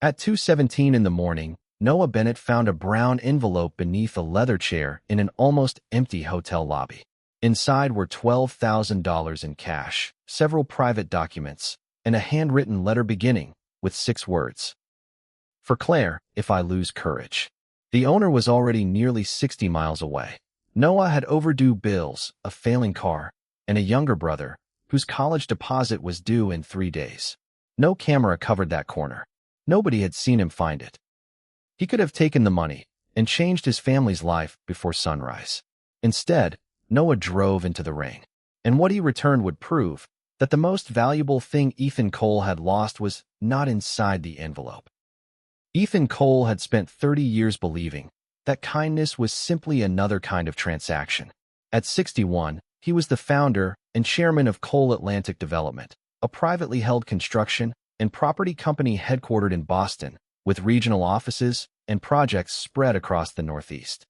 At 2:17 in the morning, Noah Bennett found a brown envelope beneath a leather chair in an almost empty hotel lobby. Inside were $12,000 in cash, several private documents, and a handwritten letter beginning with 6 words. For Claire, if I lose courage. The owner was already nearly 60 miles away. Noah had overdue bills, a failing car, and a younger brother, whose college deposit was due in 3 days. No camera covered that corner. Nobody had seen him find it. He could have taken the money and changed his family's life before sunrise. Instead, Noah drove into the rain, and what he returned would prove that the most valuable thing Ethan Cole had lost was not inside the envelope. Ethan Cole had spent 30 years believing that kindness was simply another kind of transaction. At 61, he was the founder and chairman of Cole Atlantic Development, a privately held construction and property company headquartered in Boston, with regional offices and projects spread across the Northeast.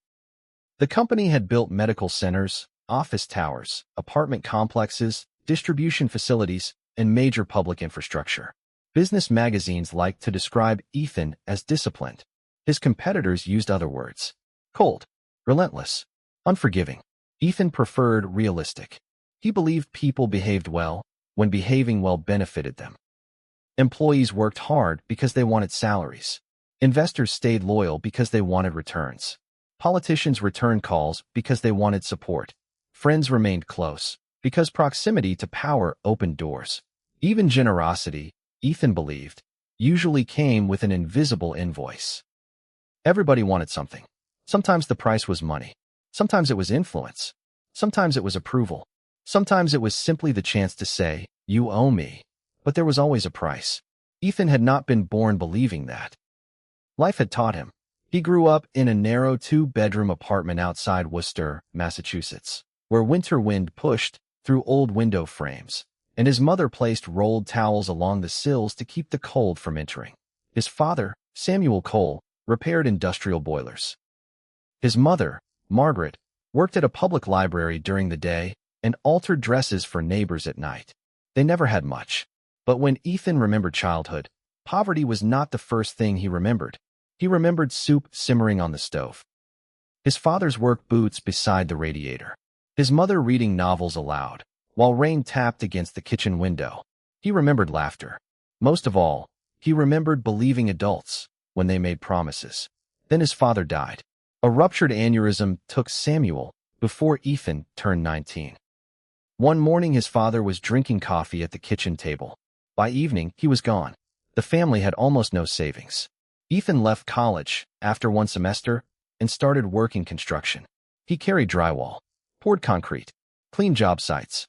The company had built medical centers, office towers, apartment complexes, distribution facilities, and major public infrastructure. Business magazines liked to describe Ethan as disciplined. His competitors used other words: cold, relentless, unforgiving. Ethan preferred realistic. He believed people behaved well when behaving well benefited them. Employees worked hard because they wanted salaries. Investors stayed loyal because they wanted returns. Politicians returned calls because they wanted support. Friends remained close because proximity to power opened doors. Even generosity, Ethan believed, usually came with an invisible invoice. Everybody wanted something. Sometimes the price was money. Sometimes it was influence. Sometimes it was approval. Sometimes it was simply the chance to say, "You owe me." But there was always a price. Ethan had not been born believing that. Life had taught him. He grew up in a narrow 2-bedroom apartment outside Worcester, Massachusetts, where winter wind pushed through old window frames, and his mother placed rolled towels along the sills to keep the cold from entering. His father, Samuel Cole, repaired industrial boilers. His mother, Margaret, worked at a public library during the day and altered dresses for neighbors at night. They never had much. But when Ethan remembered childhood, poverty was not the first thing he remembered. He remembered soup simmering on the stove. His father's work boots beside the radiator. His mother reading novels aloud, while rain tapped against the kitchen window. He remembered laughter. Most of all, he remembered believing adults when they made promises. Then his father died. A ruptured aneurysm took Samuel before Ethan turned 19. One morning his father was drinking coffee at the kitchen table. By evening, he was gone. The family had almost no savings. Ethan left college after 1 semester and started working construction. He carried drywall, poured concrete, cleaned job sites,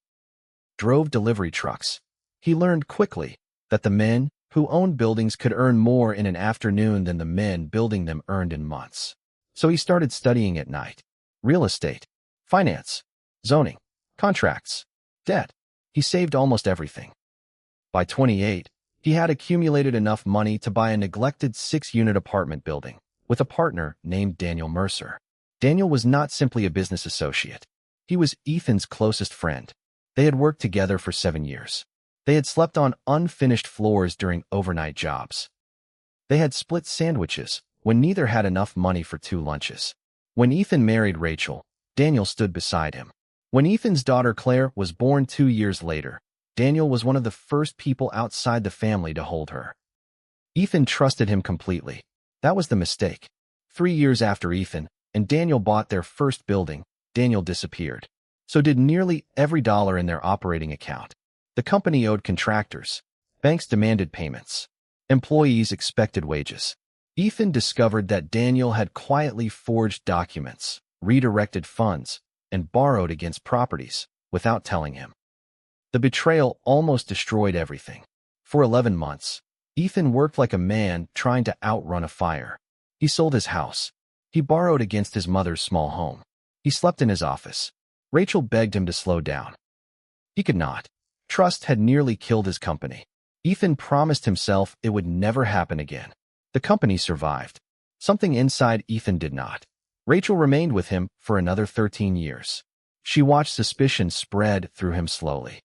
drove delivery trucks. He learned quickly that the men who owned buildings could earn more in an afternoon than the men building them earned in months. So he started studying at night. Real estate, finance, zoning, contracts, debt. He saved almost everything. By 28, he had accumulated enough money to buy a neglected 6-unit apartment building with a partner named Daniel Mercer. Daniel was not simply a business associate. He was Ethan's closest friend. They had worked together for 7 years. They had slept on unfinished floors during overnight jobs. They had split sandwiches when neither had enough money for 2 lunches. When Ethan married Rachel, Daniel stood beside him. When Ethan's daughter Claire was born 2 years later, Daniel was one of the first people outside the family to hold her. Ethan trusted him completely. That was the mistake. 3 years after Ethan and Daniel bought their first building, Daniel disappeared. So did nearly every dollar in their operating account. The company owed contractors. Banks demanded payments. Employees expected wages. Ethan discovered that Daniel had quietly forged documents, redirected funds, and borrowed against properties without telling him. The betrayal almost destroyed everything. For 11 months, Ethan worked like a man trying to outrun a fire. He sold his house. He borrowed against his mother's small home. He slept in his office. Rachel begged him to slow down. He could not. Trust had nearly killed his company. Ethan promised himself it would never happen again. The company survived. Something inside Ethan did not. Rachel remained with him for another 13 years. She watched suspicion spread through him slowly.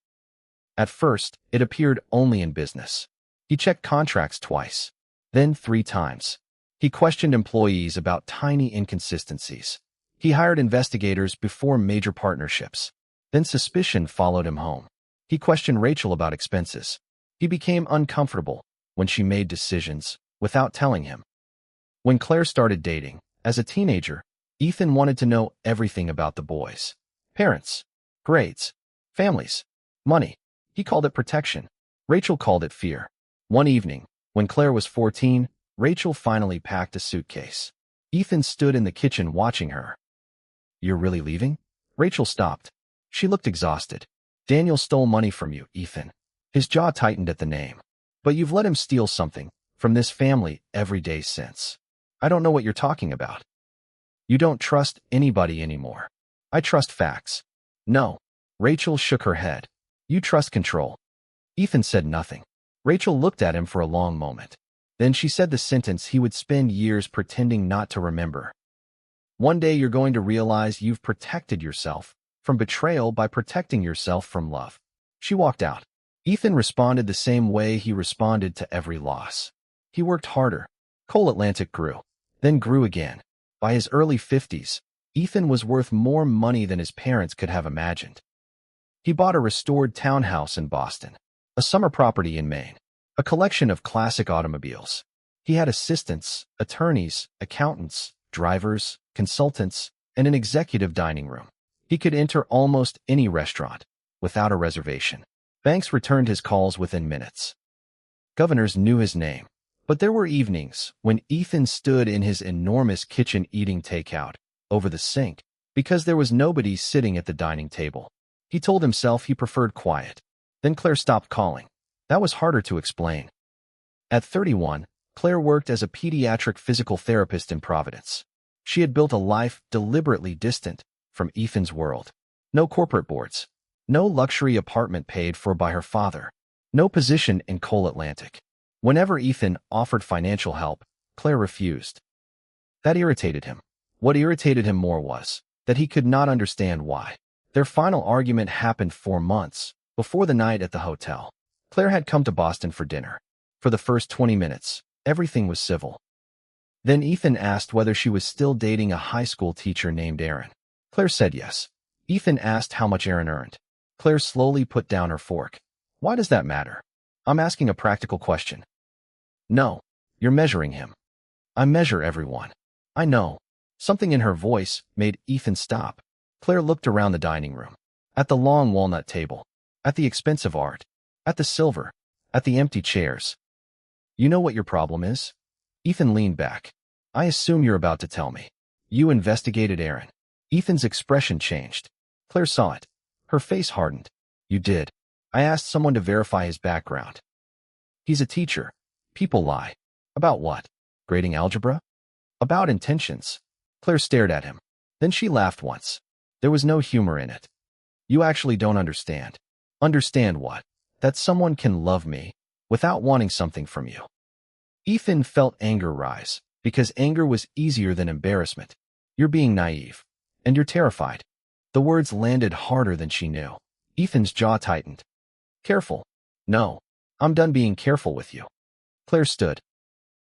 At first, it appeared only in business. He checked contracts twice. then 3 times. He questioned employees about tiny inconsistencies. He hired investigators before major partnerships. Then suspicion followed him home. He questioned Rachel about expenses. He became uncomfortable when she made decisions without telling him. When Claire started dating, as a teenager, Ethan wanted to know everything about the boys. Parents, grades, families, money. He called it protection. Rachel called it fear. One evening, when Claire was 14, Rachel finally packed a suitcase. Ethan stood in the kitchen watching her. "You're really leaving?" Rachel stopped. She looked exhausted. "Daniel stole money from you, Ethan." His jaw tightened at the name. "But you've let him steal something from this family every day since." "I don't know what you're talking about." "You don't trust anybody anymore." "I trust facts." "No." Rachel shook her head. "You trust control." Ethan said nothing. Rachel looked at him for a long moment. Then she said the sentence he would spend years pretending not to remember. "One day you're going to realize you've protected yourself from betrayal by protecting yourself from love." She walked out. Ethan responded the same way he responded to every loss. He worked harder. Coal Atlantic grew, then grew again. By his early 50s, Ethan was worth more money than his parents could have imagined. He bought a restored townhouse in Boston, a summer property in Maine, a collection of classic automobiles. He had assistants, attorneys, accountants, drivers, consultants, and an executive dining room. He could enter almost any restaurant without a reservation. Banks returned his calls within minutes. Governors knew his name. But there were evenings when Ethan stood in his enormous kitchen eating takeout over the sink because there was nobody sitting at the dining table. He told himself he preferred quiet. Then Claire stopped calling. That was harder to explain. At 31, Claire worked as a pediatric physical therapist in Providence. She had built a life deliberately distant from Ethan's world. No corporate boards. No luxury apartment paid for by her father. No position in Coal Atlantic. Whenever Ethan offered financial help, Claire refused. That irritated him. What irritated him more was that he could not understand why. Their final argument happened 4 months before the night at the hotel. Claire had come to Boston for dinner. For the first 20 minutes, everything was civil. Then Ethan asked whether she was still dating a high school teacher named Aaron. Claire said yes. Ethan asked how much Aaron earned. Claire slowly put down her fork. "Why does that matter? I'm asking a practical question." "No, you're measuring him." "I measure everyone." "I know." Something in her voice made Ethan stop. Claire looked around the dining room. At the long walnut table. At the expensive art. At the silver. At the empty chairs. "You know what your problem is?" Ethan leaned back. "I assume you're about to tell me. You investigated Aaron." Ethan's expression changed. Claire saw it. Her face hardened. "You did." "I asked someone to verify his background." "He's a teacher. People lie." "About what? Grading algebra?" "About intentions." Claire stared at him. Then she laughed once. There was no humor in it. "You actually don't understand." "Understand what?" "That someone can love me without wanting something from you." Ethan felt anger rise, because anger was easier than embarrassment. "You're being naive. And you're terrified." The words landed harder than she knew. Ethan's jaw tightened. "Careful." "No. I'm done being careful with you." Claire stood.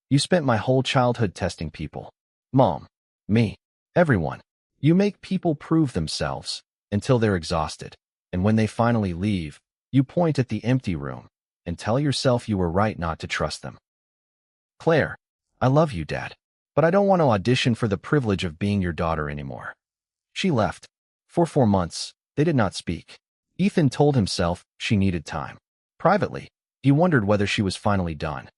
"You spent my whole childhood testing people. Mom. Me. Everyone. You make people prove themselves until they're exhausted. And when they finally leave, you point at the empty room and tell yourself you were right not to trust them." "Claire, I love you, Dad. But I don't want to audition for the privilege of being your daughter anymore." She left. For 4 months, they did not speak. Ethan told himself she needed time. Privately, he wondered whether she was finally done.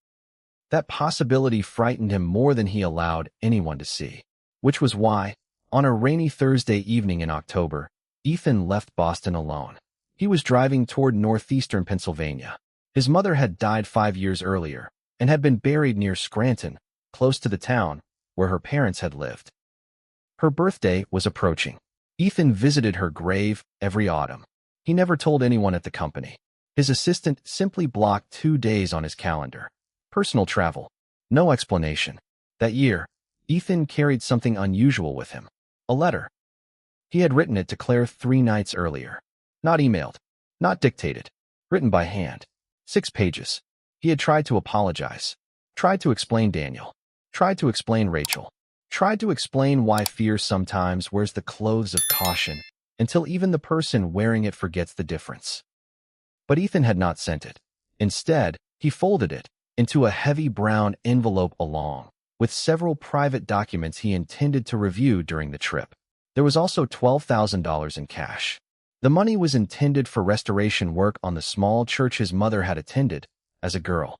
That possibility frightened him more than he allowed anyone to see. Which was why, on a rainy Thursday evening in October, Ethan left Boston alone. He was driving toward northeastern Pennsylvania. His mother had died 5 years earlier and had been buried near Scranton, close to the town where her parents had lived. Her birthday was approaching. Ethan visited her grave every autumn. He never told anyone at the company. His assistant simply blocked 2 days on his calendar. Personal travel. No explanation. That year, Ethan carried something unusual with him. A letter. He had written it to Claire 3 nights earlier. Not emailed. Not dictated. Written by hand. 6 pages. He had tried to apologize. Tried to explain Daniel. Tried to explain Rachel. Tried to explain why fear sometimes wears the clothes of caution until even the person wearing it forgets the difference. But Ethan had not sent it. Instead, he folded it into a heavy brown envelope along with several private documents he intended to review during the trip. There was also $12,000 in cash. The money was intended for restoration work on the small church his mother had attended as a girl.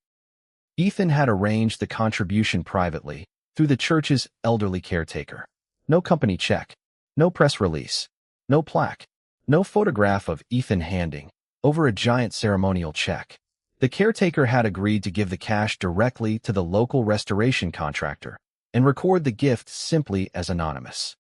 Ethan had arranged the contribution privately through the church's elderly caretaker. No company check, no press release, no plaque, no photograph of Ethan handing over a giant ceremonial check. The caretaker had agreed to give the cash directly to the local restoration contractor and record the gift simply as anonymous.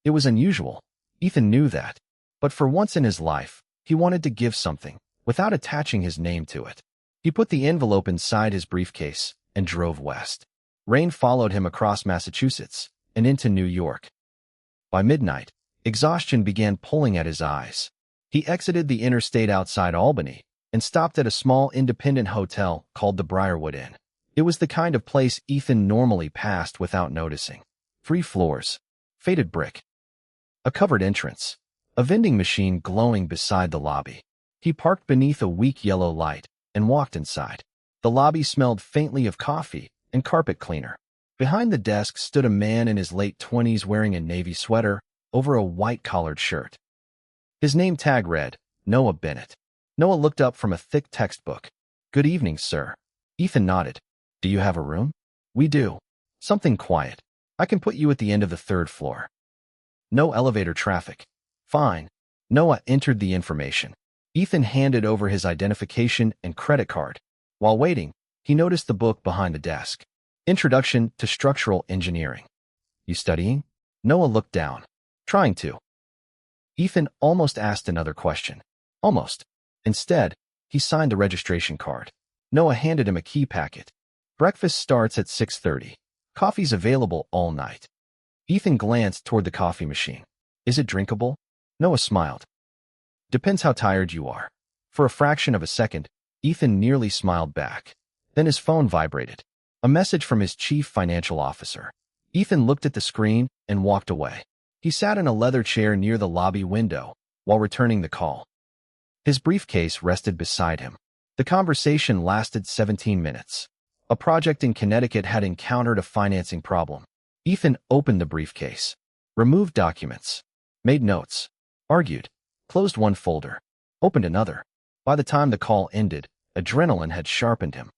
It was unusual. Ethan knew that. But for once in his life, he wanted to give something without attaching his name to it. He put the envelope inside his briefcase and drove west. Rain followed him across Massachusetts and into New York. By midnight, exhaustion began pulling at his eyes. He exited the interstate outside Albany and stopped at a small independent hotel called the Briarwood Inn. It was the kind of place Ethan normally passed without noticing. 3 floors, faded brick, a covered entrance, a vending machine glowing beside the lobby. He parked beneath a weak yellow light and walked inside. The lobby smelled faintly of coffee and carpet cleaner. Behind the desk stood a man in his late 20s wearing a navy sweater over a white-collared shirt. His name tag read, Noah Bennett. Noah looked up from a thick textbook. "Good evening, sir." Ethan nodded. "Do you have a room?" "We do. Something quiet. I can put you at the end of the 3rd floor. No elevator traffic." "Fine." Noah entered the information. Ethan handed over his identification and credit card. While waiting, he noticed the book behind the desk. Introduction to Structural Engineering. "You studying?" Noah looked down. "Trying to." Ethan almost asked another question. Almost. Instead, he signed the registration card. Noah handed him a key packet. "Breakfast starts at 6:30. Coffee's available all night." Ethan glanced toward the coffee machine. "Is it drinkable?" Noah smiled. "Depends how tired you are." For a fraction of a second, Ethan nearly smiled back. Then his phone vibrated. A message from his chief financial officer. Ethan looked at the screen and walked away. He sat in a leather chair near the lobby window while returning the call. His briefcase rested beside him. The conversation lasted 17 minutes. A project in Connecticut had encountered a financing problem. Ethan opened the briefcase, removed documents, made notes, argued, closed one folder, opened another. By the time the call ended, adrenaline had sharpened him.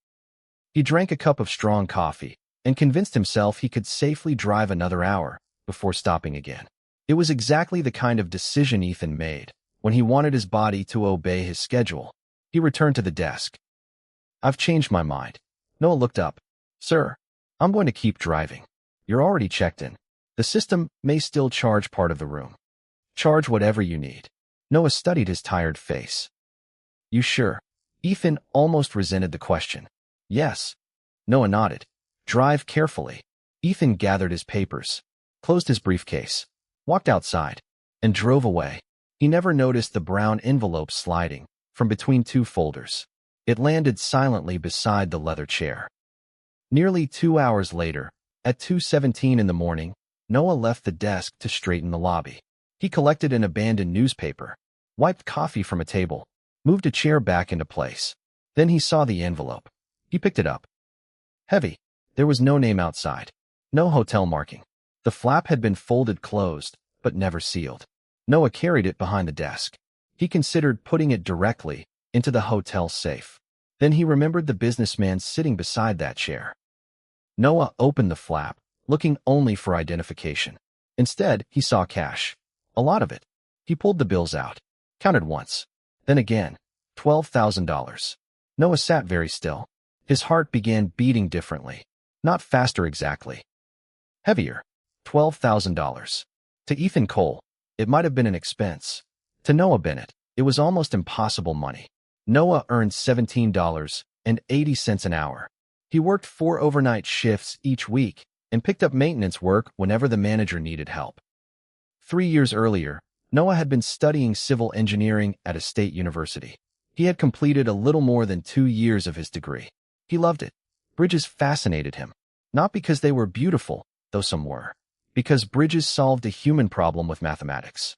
He drank a cup of strong coffee and convinced himself he could safely drive another hour before stopping again. It was exactly the kind of decision Ethan made when he wanted his body to obey his schedule. He returned to the desk. "I've changed my mind." Noah looked up. "Sir, I'm going to keep driving. You're already checked in. The system may still charge part of the room." "Charge whatever you need." Noah studied his tired face. "You sure?" Ethan almost resented the question. "Yes." Noah nodded. "Drive carefully." Ethan gathered his papers, closed his briefcase, walked outside, and drove away. He never noticed the brown envelope sliding from between 2 folders. It landed silently beside the leather chair. Nearly 2 hours later, at 2:17 in the morning, Noah left the desk to straighten the lobby. He collected an abandoned newspaper, wiped coffee from a table, moved a chair back into place. Then he saw the envelope. He picked it up. Heavy. There was no name outside. No hotel marking. The flap had been folded closed, but never sealed. Noah carried it behind the desk. He considered putting it directly into the hotel safe. Then he remembered the businessman sitting beside that chair. Noah opened the flap, looking only for identification. Instead, he saw cash. A lot of it. He pulled the bills out, counted once, then again. $12,000. Noah sat very still. His heart began beating differently. Not faster exactly. Heavier. $12,000. To Ethan Cole, it might have been an expense. To Noah Bennett, it was almost impossible money. Noah earned $17.80 an hour. He worked 4 overnight shifts each week and picked up maintenance work whenever the manager needed help. 3 years earlier, Noah had been studying civil engineering at a state university. He had completed a little more than 2 years of his degree. He loved it. Bridges fascinated him. Not because they were beautiful, though some were. Because bridges solved a human problem with mathematics.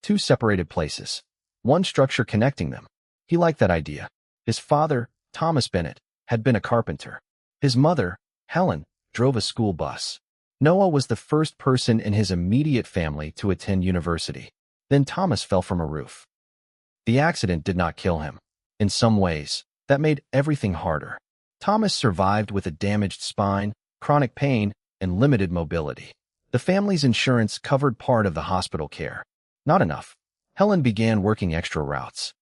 Two separated places. One structure connecting them. He liked that idea. His father, Thomas Bennett, had been a carpenter. His mother, Helen, drove a school bus. Noah was the first person in his immediate family to attend university. Then Thomas fell from a roof. The accident did not kill him. In some ways, that made everything harder. Thomas survived with a damaged spine, chronic pain, and limited mobility. The family's insurance covered part of the hospital care. Not enough. Helen began working extra routes.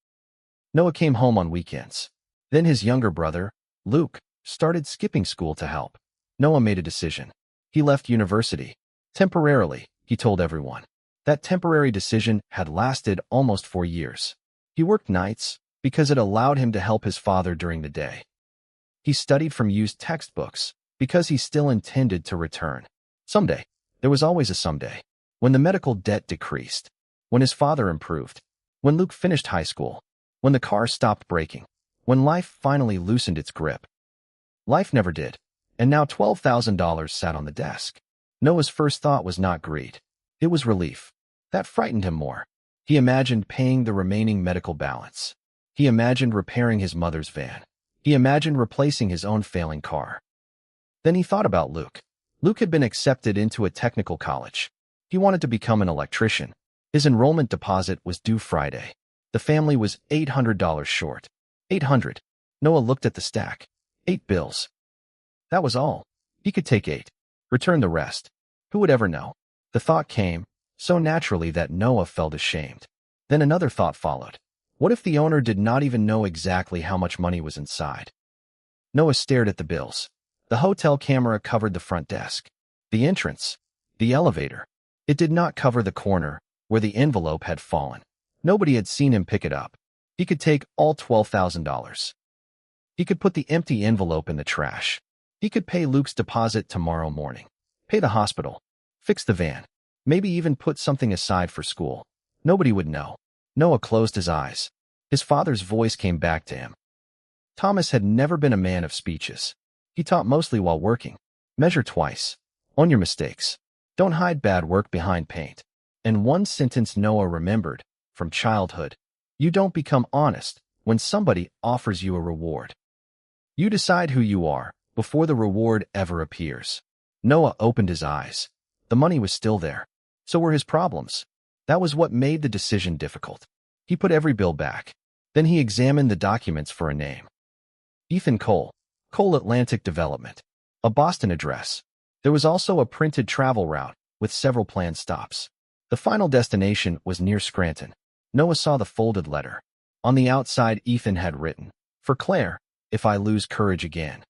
Noah came home on weekends. Then his younger brother, Luke, started skipping school to help. Noah made a decision. He left university. Temporarily, he told everyone. That temporary decision had lasted almost 4 years. He worked nights because it allowed him to help his father during the day. He studied from used textbooks because he still intended to return. Someday. There was always a someday. When the medical debt decreased. When his father improved. When Luke finished high school. When the car stopped breaking. When life finally loosened its grip. Life never did. And now $12,000 sat on the desk. Noah's first thought was not greed. It was relief. That frightened him more. He imagined paying the remaining medical balance. He imagined repairing his mother's van. He imagined replacing his own failing car. Then he thought about Luke. Luke had been accepted into a technical college. He wanted to become an electrician. His enrollment deposit was due Friday. The family was $800 short. $800. Noah looked at the stack. 8 bills. That was all. He could take 8. Return the rest. Who would ever know? The thought came so naturally that Noah felt ashamed. Then another thought followed. What if the owner did not even know exactly how much money was inside? Noah stared at the bills. The hotel camera covered the front desk, the entrance, the elevator. It did not cover the corner where the envelope had fallen. Nobody had seen him pick it up. He could take all $12,000. He could put the empty envelope in the trash. He could pay Luke's deposit tomorrow morning, pay the hospital, fix the van, maybe even put something aside for school. Nobody would know. Noah closed his eyes. His father's voice came back to him. Thomas had never been a man of speeches. He taught mostly while working. Measure twice. Own your mistakes. Don't hide bad work behind paint. And one sentence Noah remembered from childhood. You don't become honest when somebody offers you a reward. You decide who you are before the reward ever appears. Noah opened his eyes. The money was still there. So were his problems. That was what made the decision difficult. He put every bill back. Then he examined the documents for a name. Ethan Cole. Cole Atlantic Development. A Boston address. There was also a printed travel route with several planned stops. The final destination was near Scranton. Noah saw the folded letter. On the outside, Ethan had written, "For Claire, if I lose courage again."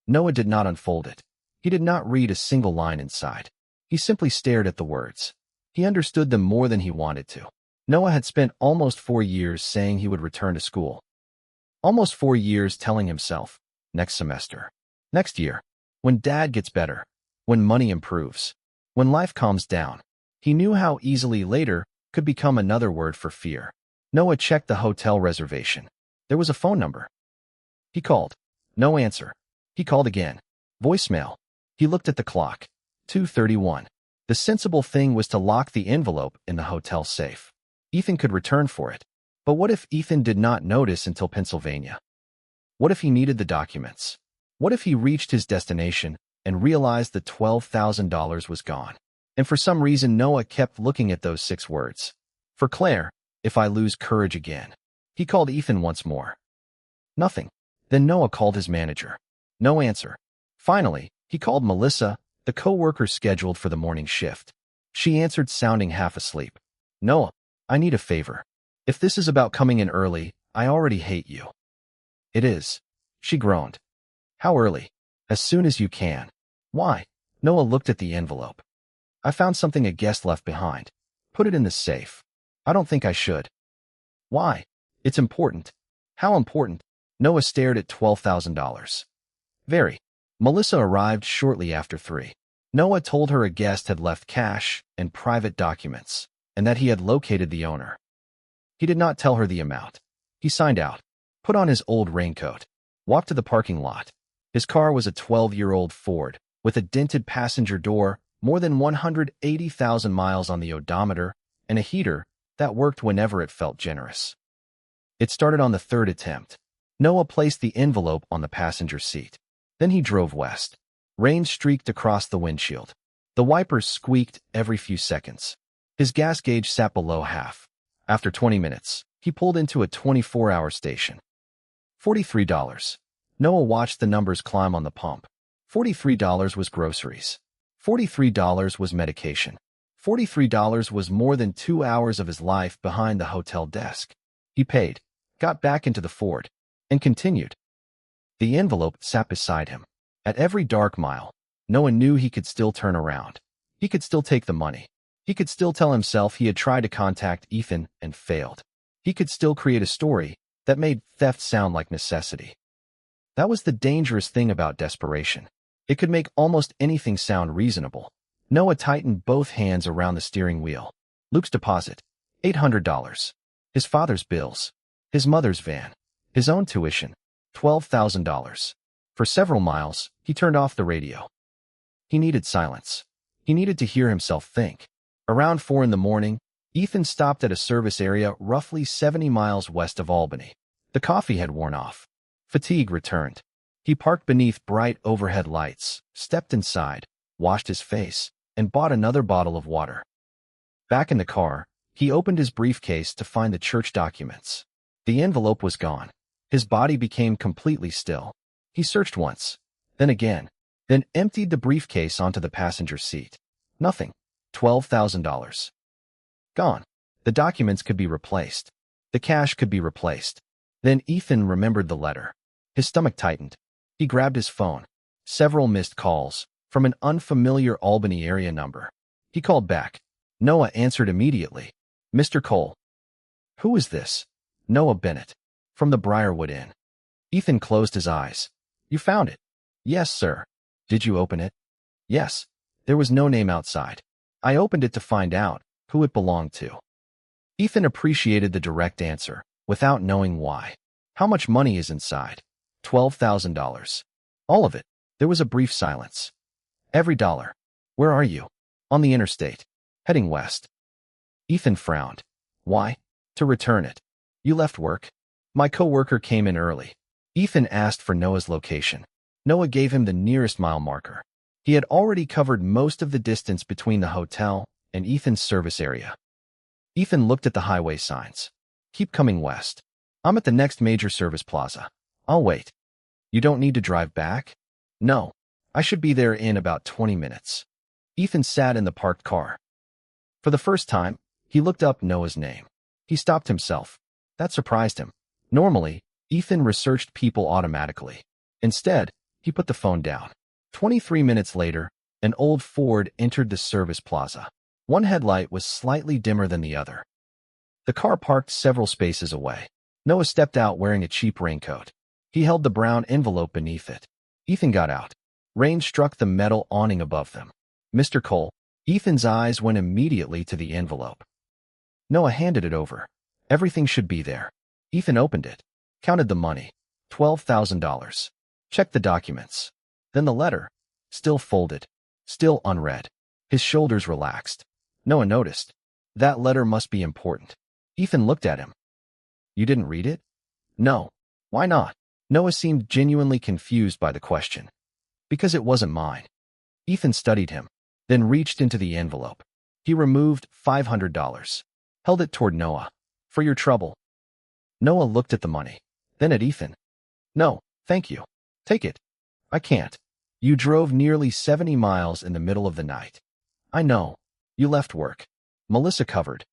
Noah did not unfold it. He did not read a single line inside. He simply stared at the words. He understood them more than he wanted to. Noah had spent almost 4 years saying he would return to school. Almost 4 years telling himself, next semester, next year, when dad gets better, when money improves, when life calms down. He knew how easily later could become another word for fear. Noah checked the hotel reservation. There was a phone number. He called. No answer. He called again. Voicemail. He looked at the clock. 2:31. The sensible thing was to lock the envelope in the hotel safe. Ethan could return for it. But what if Ethan did not notice until Pennsylvania? What if he needed the documents? What if he reached his destination and realized the $12,000 was gone? And for some reason, Noah kept looking at those 6 words. For Claire, if I lose courage again. He called Ethan once more. Nothing. Then Noah called his manager. No answer. Finally, he called Melissa, the co-worker scheduled for the morning shift. She answered, sounding half asleep. Noah, I need a favor. If this is about coming in early, I already hate you. It is. She groaned. How early? As soon as you can. Why? Noah looked at the envelope. I found something a guest left behind. Put it in the safe. I don't think I should. Why? It's important. How important? Noah stared at $12,000. Very. Melissa arrived shortly after 3. Noah told her a guest had left cash and private documents, and that he had located the owner. He did not tell her the amount. He signed out, put on his old raincoat, walked to the parking lot. His car was a 12-year-old Ford, with a dented passenger door, more than 180,000 miles on the odometer, and a heater that worked whenever it felt generous. It started on the third attempt. Noah placed the envelope on the passenger seat. Then he drove west. Rain streaked across the windshield. The wipers squeaked every few seconds. His gas gauge sat below half. After 20 minutes, he pulled into a 24-hour station. $43. Noah watched the numbers climb on the pump. $43 was groceries. $43 was medication. $43 was more than 2 hours of his life behind the hotel desk. He paid, got back into the Ford, and continued. The envelope sat beside him. At every dark mile, Noah knew he could still turn around. He could still take the money. He could still tell himself he had tried to contact Ethan and failed. He could still create a story that made theft sound like necessity. That was the dangerous thing about desperation. It could make almost anything sound reasonable. Noah tightened both hands around the steering wheel. Luke's deposit, $800. His father's bills. His mother's van. His own tuition, $12,000. For several miles, he turned off the radio. He needed silence. He needed to hear himself think. Around 4 in the morning, Ethan stopped at a service area roughly 70 miles west of Albany. The coffee had worn off. Fatigue returned. He parked beneath bright overhead lights, stepped inside, washed his face, and bought another bottle of water. Back in the car, he opened his briefcase to find the church documents. The envelope was gone. His body became completely still. He searched once, then again, then emptied the briefcase onto the passenger seat. Nothing. $12,000. Gone. The documents could be replaced. The cash could be replaced. Then Ethan remembered the letter. His stomach tightened. He grabbed his phone. Several missed calls from an unfamiliar Albany area number. He called back. Noah answered immediately. Mr. Cole. Who is this? Noah Bennett. From the Briarwood Inn. Ethan closed his eyes. You found it? Yes, sir. Did you open it? Yes. There was no name outside. I opened it to find out who it belonged to. Ethan appreciated the direct answer, without knowing why. How much money is inside? $12,000. All of it. There was a brief silence. Every dollar. Where are you? On the interstate. Heading west. Ethan frowned. Why? To return it. You left work? My coworker came in early. Ethan asked for Noah's location. Noah gave him the nearest mile marker. He had already covered most of the distance between the hotel and Ethan's service area. Ethan looked at the highway signs. Keep coming west. I'm at the next major service plaza. I'll wait. You don't need to drive back? No. I should be there in about 20 minutes. Ethan sat in the parked car. For the first time, he looked up Noah's name. He stopped himself. That surprised him. Normally, Ethan researched people automatically. Instead, he put the phone down. 23 minutes later, an old Ford entered the service plaza. One headlight was slightly dimmer than the other. The car parked several spaces away. Noah stepped out wearing a cheap raincoat. He held the brown envelope beneath it. Ethan got out. Rain struck the metal awning above them. Mr. Cole. Ethan's eyes went immediately to the envelope. Noah handed it over. Everything should be there. Ethan opened it. Counted the money. $12,000. Checked the documents. Then the letter. Still folded. Still unread. His shoulders relaxed. Noah noticed. That letter must be important. Ethan looked at him. You didn't read it? No. Why not? Noah seemed genuinely confused by the question. Because it wasn't mine. Ethan studied him, then reached into the envelope. He removed $500. Held it toward Noah. For your trouble. Noah looked at the money, then at Ethan. No, thank you. Take it. I can't. You drove nearly 70 miles in the middle of the night. I know. You left work. Melissa covered.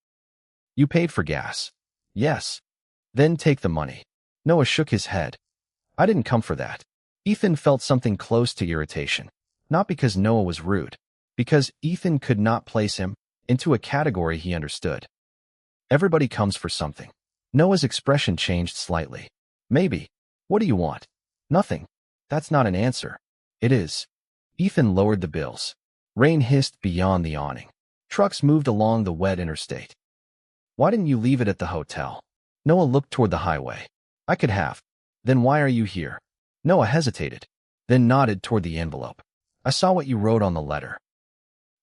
You paid for gas. Yes. Then take the money. Noah shook his head. I didn't come for that. Ethan felt something close to irritation. Not because Noah was rude. Because Ethan could not place him into a category he understood. Everybody comes for something. Noah's expression changed slightly. Maybe. What do you want? Nothing. That's not an answer. It is. Ethan lowered the bills. Rain hissed beyond the awning. Trucks moved along the wet interstate. Why didn't you leave it at the hotel? Noah looked toward the highway. I could have. Then why are you here? Noah hesitated. then nodded toward the envelope. I saw what you wrote on the letter.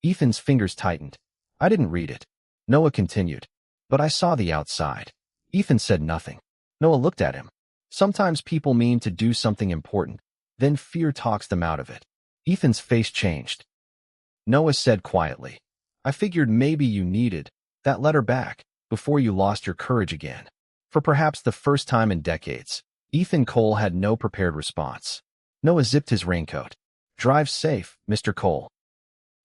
Ethan's fingers tightened. I didn't read it. Noah continued. But I saw the outside. Ethan said nothing. Noah looked at him. Sometimes people mean to do something important, then fear talks them out of it. Ethan's face changed. Noah said quietly, I figured maybe you needed that letter back before you lost your courage again. For perhaps the first time in decades, Ethan Cole had no prepared response. Noah zipped his raincoat. Drive safe, Mr. Cole.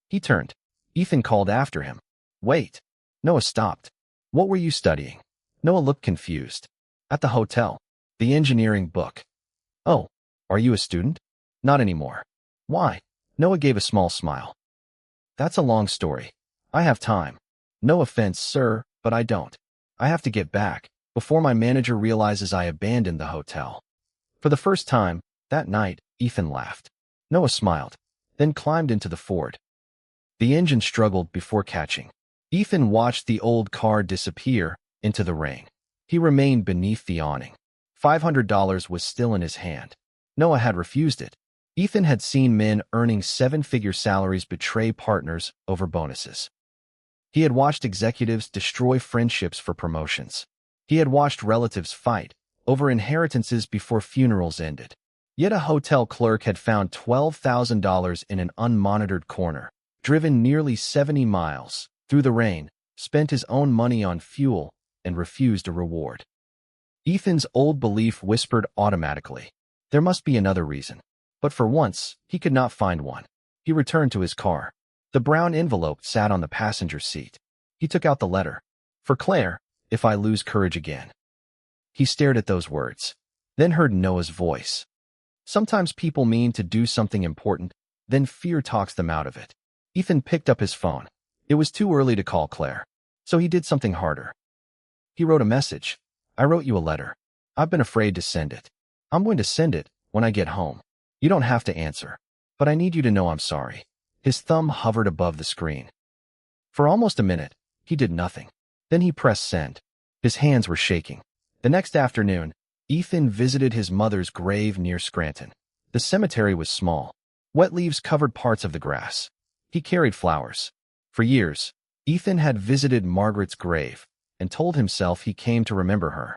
He turned. Ethan called after him. Wait. Noah stopped. What were you studying? Noah looked confused. At the hotel. The engineering book. Oh, are you a student? Not anymore. Why? Noah gave a small smile. That's a long story. I have time. No offense, sir, but I don't. I have to get back before my manager realizes I abandoned the hotel. For the first time, that night, Ethan laughed. Noah smiled, then climbed into the Ford. The engine struggled before catching. Ethan watched the old car disappear into the rain. He remained beneath the awning. $500 was still in his hand. Noah had refused it. Ethan had seen men earning seven-figure salaries betray partners over bonuses. He had watched executives destroy friendships for promotions. He had watched relatives fight over inheritances before funerals ended. Yet a hotel clerk had found $12,000 in an unmonitored corner, driven nearly 70 miles through the rain, spent his own money on fuel, and refused a reward. Ethan's old belief whispered automatically, there must be another reason. But for once, he could not find one. He returned to his car. The brown envelope sat on the passenger seat. He took out the letter. For Claire, if I lose courage again. He stared at those words, then heard Noah's voice. Sometimes people mean to do something important, then fear talks them out of it. Ethan picked up his phone. It was too early to call Claire, so he did something harder. He wrote a message. I wrote you a letter. I've been afraid to send it. I'm going to send it when I get home. You don't have to answer, but I need you to know I'm sorry. His thumb hovered above the screen. For almost a minute, he did nothing. Then he pressed send. His hands were shaking. The next afternoon, Ethan visited his mother's grave near Scranton. The cemetery was small. Wet leaves covered parts of the grass. He carried flowers. For years, Ethan had visited Margaret's grave and told himself he came to remember her.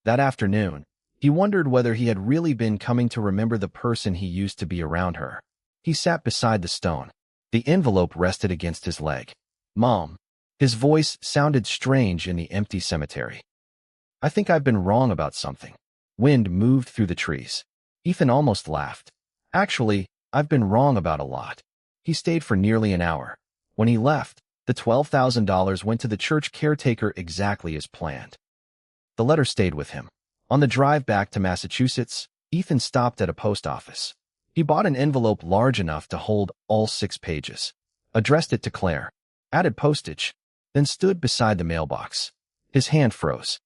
That afternoon, he wondered whether he had really been coming to remember the person he used to be around her. He sat beside the stone. The envelope rested against his leg. Mom. His voice sounded strange in the empty cemetery. I think I've been wrong about something. Wind moved through the trees. Ethan almost laughed. Actually, I've been wrong about a lot. He stayed for nearly an hour. When he left, the $12,000 went to the church caretaker exactly as planned. The letter stayed with him. On the drive back to Massachusetts, Ethan stopped at a post office. He bought an envelope large enough to hold all 6 pages, addressed it to Claire, added postage, then stood beside the mailbox. His hand froze.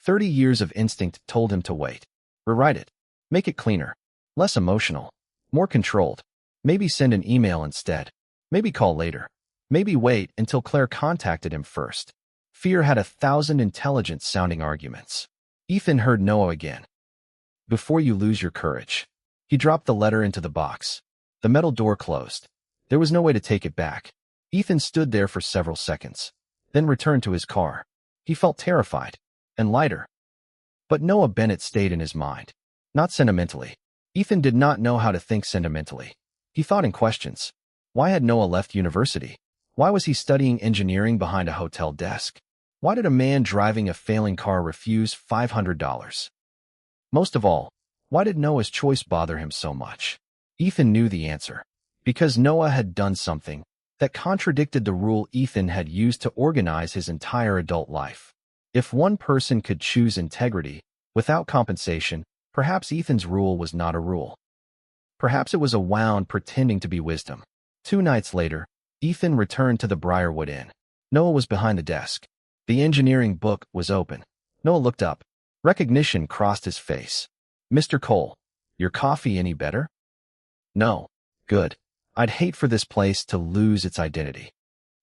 30 years of instinct told him to wait. Rewrite it. Make it cleaner. Less emotional. More controlled. Maybe send an email instead. Maybe call later. Maybe wait until Claire contacted him first. Fear had 1,000 intelligent-sounding arguments. Ethan heard Noah again. Before you lose your courage. He dropped the letter into the box. The metal door closed. There was no way to take it back. Ethan stood there for several seconds, then returned to his car. He felt terrified and lighter. But Noah Bennett stayed in his mind. Not sentimentally. Ethan did not know how to think sentimentally. He thought in questions. Why had Noah left university? Why was he studying engineering behind a hotel desk? Why did a man driving a failing car refuse $500? Most of all, why did Noah's choice bother him so much? Ethan knew the answer. Because Noah had done something that contradicted the rule Ethan had used to organize his entire adult life. If one person could choose integrity without compensation, perhaps Ethan's rule was not a rule. Perhaps it was a wound pretending to be wisdom. 2 nights later, Ethan returned to the Briarwood Inn. Noah was behind the desk. The engineering book was open. Noah looked up. Recognition crossed his face. Mr. Cole, your coffee any better? No. Good. I'd hate for this place to lose its identity.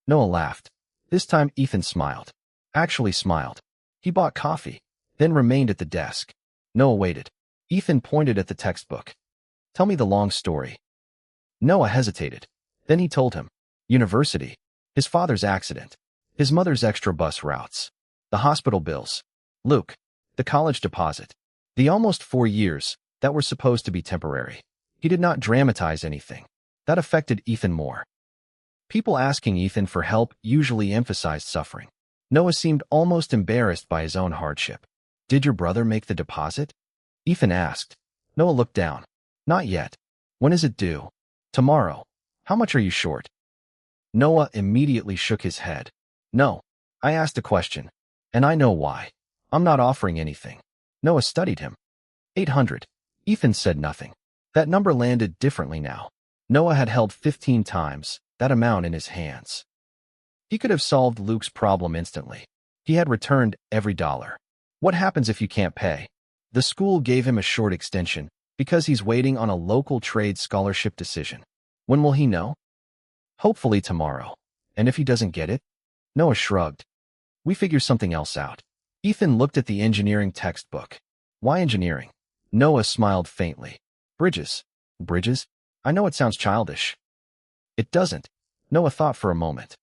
Noah laughed. This time Ethan smiled. Actually smiled. He bought coffee, then remained at the desk. Noah waited. Ethan pointed at the textbook. Tell me the long story. Noah hesitated. Then he told him. University. His father's accident. His mother's extra bus routes. The hospital bills. Luke. The college deposit. The almost 4 years that were supposed to be temporary. He did not dramatize anything. That affected Ethan more. People asking Ethan for help usually emphasized suffering. Noah seemed almost embarrassed by his own hardship. Did your brother make the deposit? Ethan asked. Noah looked down. Not yet. When is it due? Tomorrow. How much are you short? Noah immediately shook his head. No. I asked a question. And I know why. I'm not offering anything. Noah studied him. 800. Ethan said nothing. That number landed differently now. Noah had held 15 times that amount in his hands. He could have solved Luke's problem instantly. He had returned every dollar. What happens if you can't pay? The school gave him a short extension because he's waiting on a local trade scholarship decision. When will he know? Hopefully tomorrow. And if he doesn't get it? Noah shrugged. We figure something else out. Ethan looked at the engineering textbook. Why engineering? Noah smiled faintly. Bridges. Bridges? I know it sounds childish. It doesn't. Noah thought for a moment.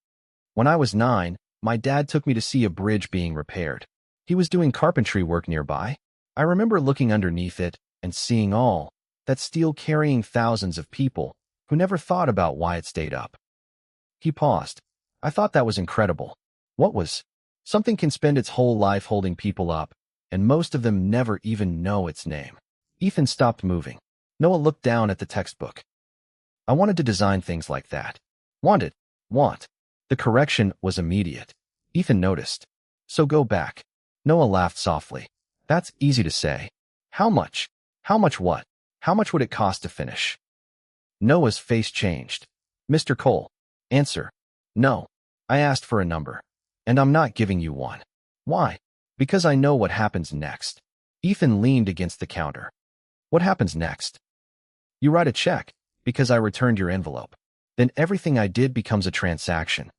When I was 9, my dad took me to see a bridge being repaired. He was doing carpentry work nearby. I remember looking underneath it and seeing all that steel carrying thousands of people who never thought about why it stayed up. He paused. I thought that was incredible. What was? Something can spend its whole life holding people up, and most of them never even know its name. Ethan stopped moving. Noah looked down at the textbook. I wanted to design things like that. Wanted. Want. The correction was immediate. Ethan noticed. So go back. Noah laughed softly. That's easy to say. How much? How much what? How much would it cost to finish? Noah's face changed. Mr. Cole. Answer. No. I asked for a number. And I'm not giving you one. Why? Because I know what happens next. Ethan leaned against the counter. What happens next? You write a check, because I returned your envelope. Then everything I did becomes a transaction.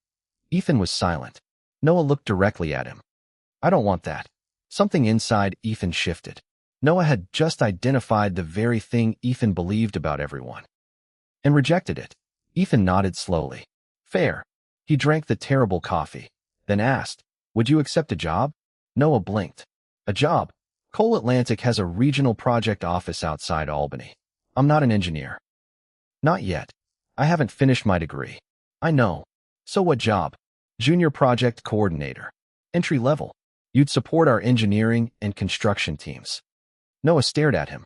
Ethan was silent. Noah looked directly at him. I don't want that. Something inside Ethan shifted. Noah had just identified the very thing Ethan believed about everyone. And rejected it. Ethan nodded slowly. Fair. He drank the terrible coffee. Then asked, would you accept a job? Noah blinked. A job? Cole Atlantic has a regional project office outside Albany. I'm not an engineer. Not yet. I haven't finished my degree. I know. So what job? Junior project coordinator. Entry level. You'd support our engineering and construction teams. Noah stared at him.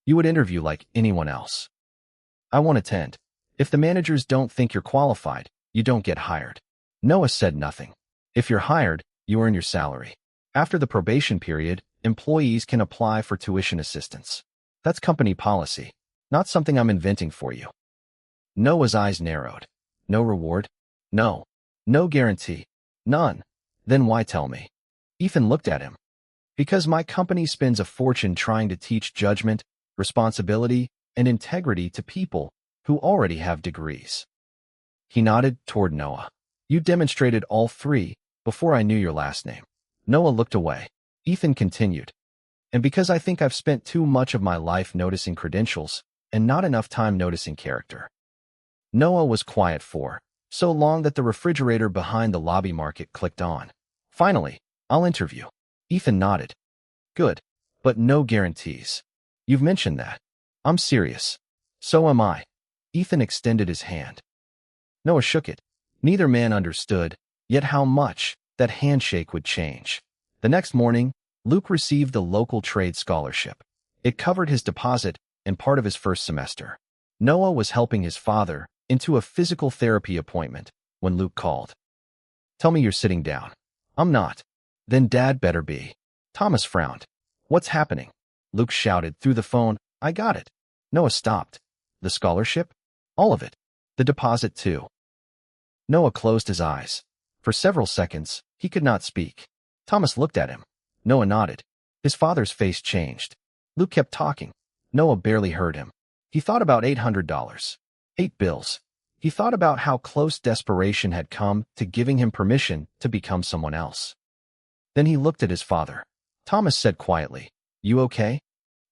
You would interview like anyone else. I won't attend. If the managers don't think you're qualified, you don't get hired. Noah said nothing. If you're hired, you earn your salary. After the probation period, employees can apply for tuition assistance. That's company policy, not something I'm inventing for you. Noah's eyes narrowed. No reward? No. No guarantee. None. Then why tell me? Ethan looked at him. Because my company spends a fortune trying to teach judgment, responsibility, and integrity to people who already have degrees. He nodded toward Noah. You demonstrated all three before I knew your last name. Noah looked away. Ethan continued. And because I think I've spent too much of my life noticing credentials and not enough time noticing character. Noah was quiet for so long that the refrigerator behind the lobby market clicked on. Finally, I'll interview. Ethan nodded. Good. But no guarantees. You've mentioned that. I'm serious. So am I. Ethan extended his hand. Noah shook it. Neither man understood, yet how much that handshake would change. The next morning, Luke received the local trade scholarship. It covered his deposit and part of his first semester. Noah was helping his father into a physical therapy appointment when Luke called. Tell me you're sitting down. I'm not. Then Dad better be. Thomas frowned. What's happening? Luke shouted through the phone. I got it. Noah stopped. The scholarship? All of it. The deposit too. Noah closed his eyes. For several seconds, he could not speak. Thomas looked at him. Noah nodded. His father's face changed. Luke kept talking. Noah barely heard him. He thought about $800. 8 bills. He thought about how close desperation had come to giving him permission to become someone else. Then he looked at his father. Thomas said quietly, You okay?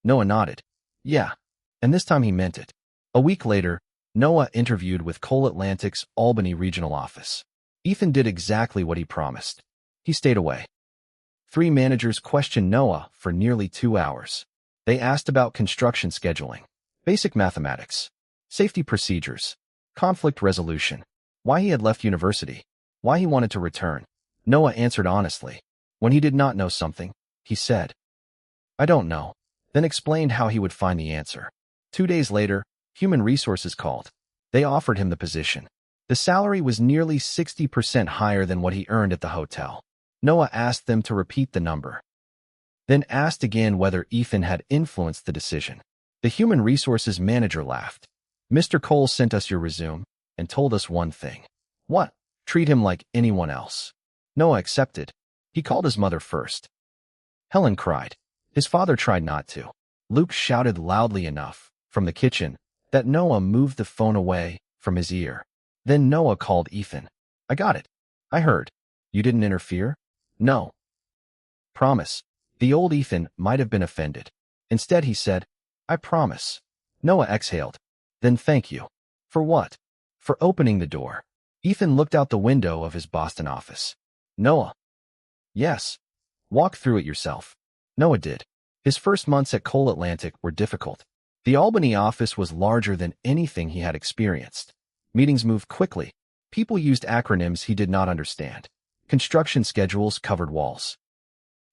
Noah nodded. Yeah. And this time he meant it. A week later, Noah interviewed with Coal Atlantic's Albany regional office. Ethan did exactly what he promised. He stayed away. 3 managers questioned Noah for nearly 2 hours. They asked about construction scheduling, basic mathematics, safety procedures, conflict resolution, why he had left university, why he wanted to return. Noah answered honestly. When he did not know something, he said, "I don't know," then explained how he would find the answer. 2 days later, Human Resources called. They offered him the position. The salary was nearly 60% higher than what he earned at the hotel. Noah asked them to repeat the number, then asked again whether Ethan had influenced the decision. The Human Resources manager laughed. "Mr. Cole sent us your resume and told us one thing." "What?" "Treat him like anyone else." Noah accepted. He called his mother first. Helen cried. His father tried not to. Luke shouted loudly enough from the kitchen that Noah moved the phone away from his ear. Then Noah called Ethan. "I got it. I heard. You didn't interfere?" "No." "Promise." The old Ethan might have been offended. Instead he said, "I promise." Noah exhaled. "Then thank you." "For what?" "For opening the door." Ethan looked out the window of his Boston office. "Noah." "Yes." "Walk through it yourself." Noah did. His first months at Coal Atlantic were difficult. The Albany office was larger than anything he had experienced. Meetings moved quickly. People used acronyms he did not understand. Construction schedules covered walls.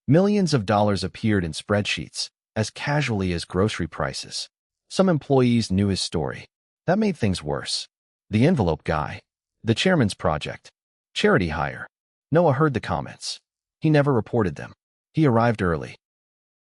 Millions of dollars appeared in spreadsheets, as casually as grocery prices. Some employees knew his story. That made things worse. The envelope guy. The chairman's project. Charity hire. Noah heard the comments. He never reported them. He arrived early.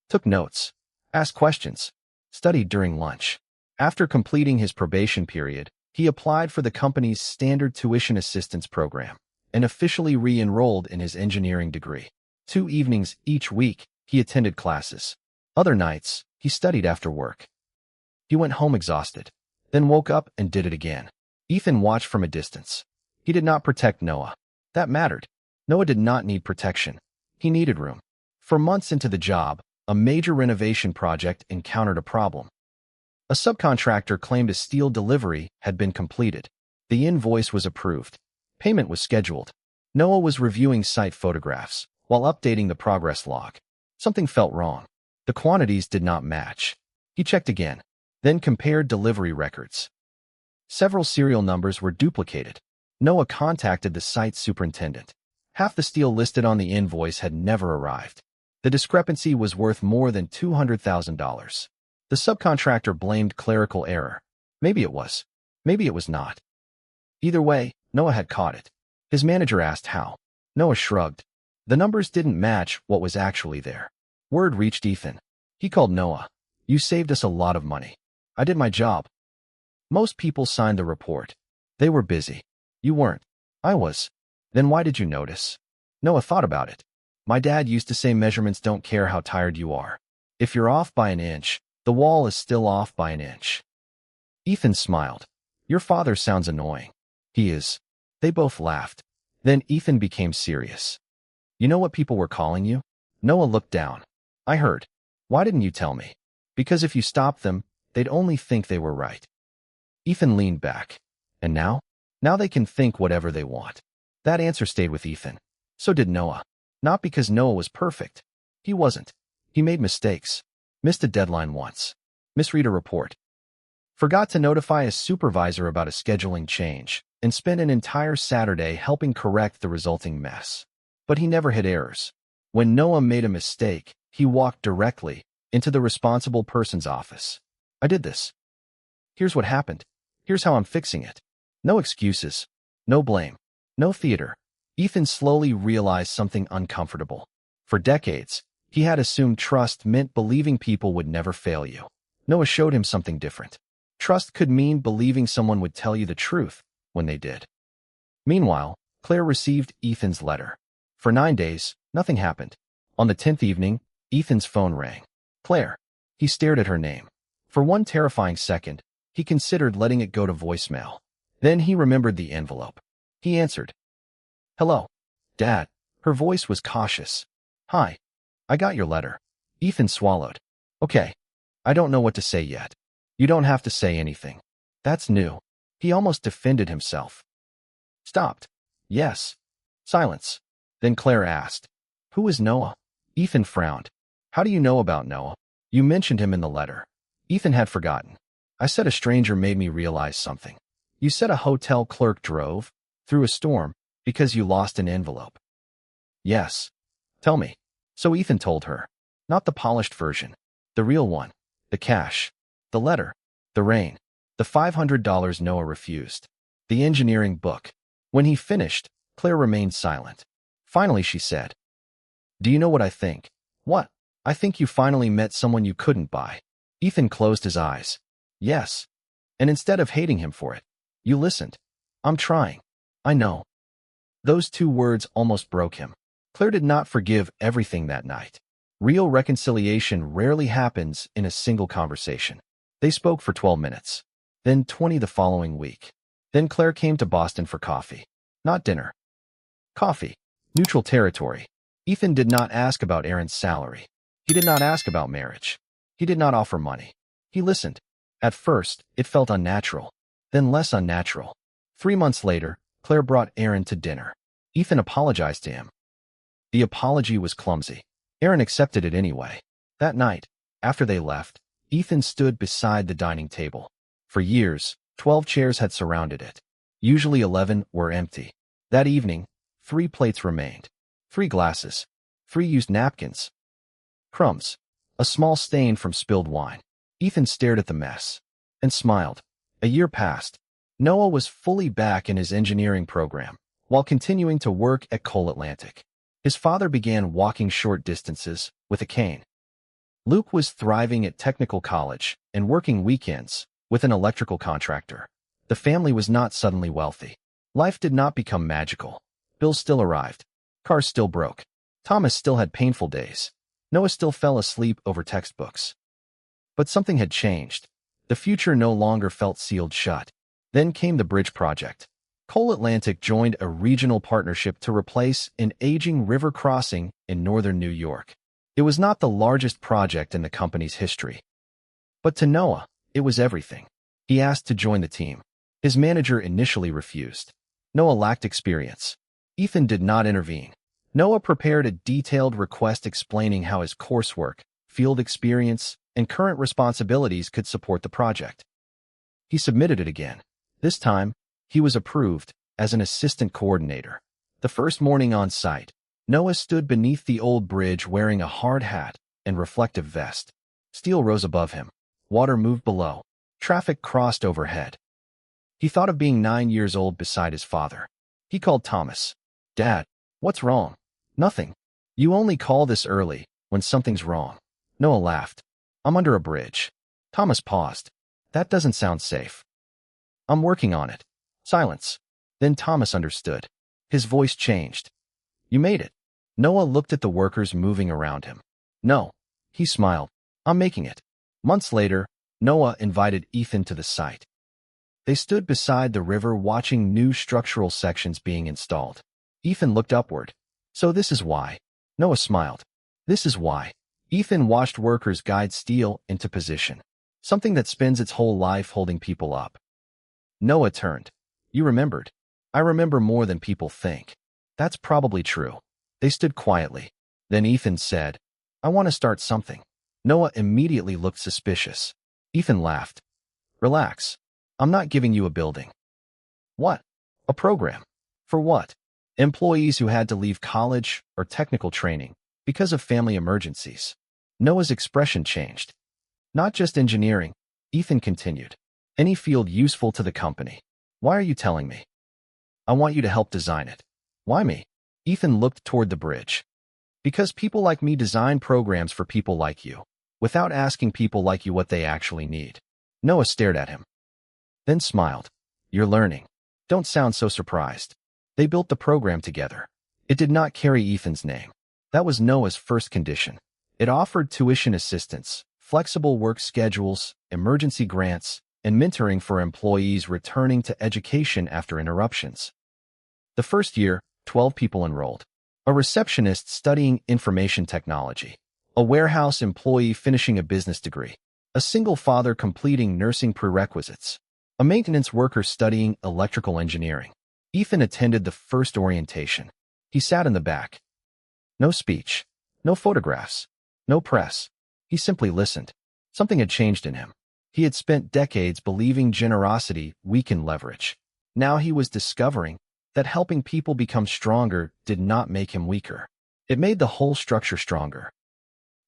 Took notes. Asked questions. Studied during lunch. After completing his probation period, he applied for the company's standard tuition assistance program and officially re-enrolled in his engineering degree. 2 evenings each week, he attended classes. Other nights, he studied after work. He went home exhausted, then woke up and did it again. Ethan watched from a distance. He did not protect Noah. That mattered. Noah did not need protection. He needed room. For months into the job, a major renovation project encountered a problem. A subcontractor claimed a steel delivery had been completed. The invoice was approved. Payment was scheduled. Noah was reviewing site photographs while updating the progress log. Something felt wrong. The quantities did not match. He checked again, then compared delivery records. Several serial numbers were duplicated. Noah contacted the site superintendent. Half the steel listed on the invoice had never arrived. The discrepancy was worth more than $200,000. The subcontractor blamed clerical error. Maybe it was. Maybe it was not. Either way, Noah had caught it. His manager asked how. Noah shrugged. The numbers didn't match what was actually there. Word reached Ethan. He called Noah. "You saved us a lot of money." "I did my job." "Most people signed the report. They were busy." "You weren't." "I was." "Then why did you notice?" Noah thought about it. "My dad used to say measurements don't care how tired you are. If you're off by an inch, the wall is still off by an inch." Ethan smiled. "Your father sounds annoying." "He is." They both laughed. Then Ethan became serious. "You know what people were calling you?" Noah looked down. "I heard." "Why didn't you tell me?" "Because if you stopped them, they'd only think they were right." Ethan leaned back. "And now?" "Now they can think whatever they want." That answer stayed with Ethan. So did Noah. Not because Noah was perfect. He wasn't. He made mistakes. Missed a deadline once. Misread a report. Forgot to notify a supervisor about a scheduling change, and spent an entire Saturday helping correct the resulting mess. But he never hid errors. When Noah made a mistake, he walked directly into the responsible person's office. "I did this. Here's what happened. Here's how I'm fixing it." No excuses. No blame. No theater. Ethan slowly realized something uncomfortable. For decades, he had assumed trust meant believing people would never fail you. Noah showed him something different. Trust could mean believing someone would tell you the truth when they did. Meanwhile, Claire received Ethan's letter. For 9 days, nothing happened. On the 10th evening, Ethan's phone rang. Claire. He stared at her name. For one terrifying second, he considered letting it go to voicemail. Then he remembered the envelope. He answered. "Hello, Dad." Her voice was cautious. "Hi. I got your letter." Ethan swallowed. "Okay. I don't know what to say yet. You don't have to say anything. That's new. He almost defended himself. Stopped. Yes. Silence. Then Claire asked, "Who is Noah?" Ethan frowned. "How do you know about Noah? You mentioned him in the letter." Ethan had forgotten. "I said a stranger made me realize something. You said a hotel clerk drove through a storm because you lost an envelope." "Yes." "Tell me." So Ethan told her. Not the polished version. The real one. The cash. The letter. The rain. The $500 Noah refused. The engineering book. When he finished, Claire remained silent. Finally she said, "Do you know what I think?" "What?" "I think you finally met someone you couldn't buy." Ethan closed his eyes. "Yes. And instead of hating him for it, you listened." "I'm trying." "I know." Those two words almost broke him. Claire did not forgive everything that night. Real reconciliation rarely happens in a single conversation. They spoke for 12 minutes, then 20 the following week. Then Claire came to Boston for coffee. Not dinner. Coffee. Neutral territory. Ethan did not ask about Aaron's salary. He did not ask about marriage. He did not offer money. He listened. At first, it felt unnatural, then less unnatural. 3 months later, Claire brought Aaron to dinner. Ethan apologized to him. The apology was clumsy. Aaron accepted it anyway. That night, after they left, Ethan stood beside the dining table. For years, 12 chairs had surrounded it. Usually 11 were empty. That evening, 3 plates remained. 3 glasses. 3 used napkins. Crumbs. A small stain from spilled wine. Ethan stared at the mess and smiled. A year passed. Noah was fully back in his engineering program, while continuing to work at Coal Atlantic. His father began walking short distances with a cane. Luke was thriving at technical college and working weekends with an electrical contractor. The family was not suddenly wealthy. Life did not become magical. Bills still arrived. Cars still broke. Thomas still had painful days. Noah still fell asleep over textbooks. But something had changed. The future no longer felt sealed shut. Then came the bridge project. Coal Atlantic joined a regional partnership to replace an aging river crossing in northern New York. It was not the largest project in the company's history. But to Noah, it was everything. He asked to join the team. His manager initially refused. Noah lacked experience. Ethan did not intervene. Noah prepared a detailed request explaining how his coursework, field experience, and current responsibilities could support the project. He submitted it again. This time, he was approved as an assistant coordinator. The first morning on site, Noah stood beneath the old bridge wearing a hard hat and reflective vest. Steel rose above him. Water moved below. Traffic crossed overhead. He thought of being 9 years old beside his father. He called Thomas. "Dad, what's wrong?" "Nothing. You only call this early when something's wrong." Noah laughed. "I'm under a bridge." Thomas paused. "That doesn't sound safe." "I'm working on it." Silence. Then Thomas understood. His voice changed. "You made it." Noah looked at the workers moving around him. "No." He smiled. "I'm making it." Months later, Noah invited Ethan to the site. They stood beside the river watching new structural sections being installed. Ethan looked upward. "So this is why." Noah smiled. "This is why." Ethan watched workers guide steel into position. Something that spends its whole life holding people up. Noah turned. "You remembered." "I remember more than people think." "That's probably true." They stood quietly. Then Ethan said, "I want to start something." Noah immediately looked suspicious. Ethan laughed. "Relax. I'm not giving you a building." "What?" "A program." "For what?" "Employees who had to leave college or technical training because of family emergencies." Noah's expression changed. "Not just engineering," Ethan continued. "Any field useful to the company." "Why are you telling me?" "I want you to help design it." "Why me?" Ethan looked toward the bridge. "Because people like me design programs for people like you, without asking people like you what they actually need." Noah stared at him, then smiled. "You're learning. Don't sound so surprised." They built the program together. It did not carry Ethan's name. That was Noah's first condition. It offered tuition assistance, flexible work schedules, emergency grants, and mentoring for employees returning to education after interruptions. The first year, 12 people enrolled. A receptionist studying information technology. A warehouse employee finishing a business degree. A single father completing nursing prerequisites. A maintenance worker studying electrical engineering. Ethan attended the first orientation. He sat in the back. No speech. No photographs. No press. He simply listened. Something had changed in him. He had spent decades believing generosity weakened leverage. Now he was discovering that helping people become stronger did not make him weaker. It made the whole structure stronger.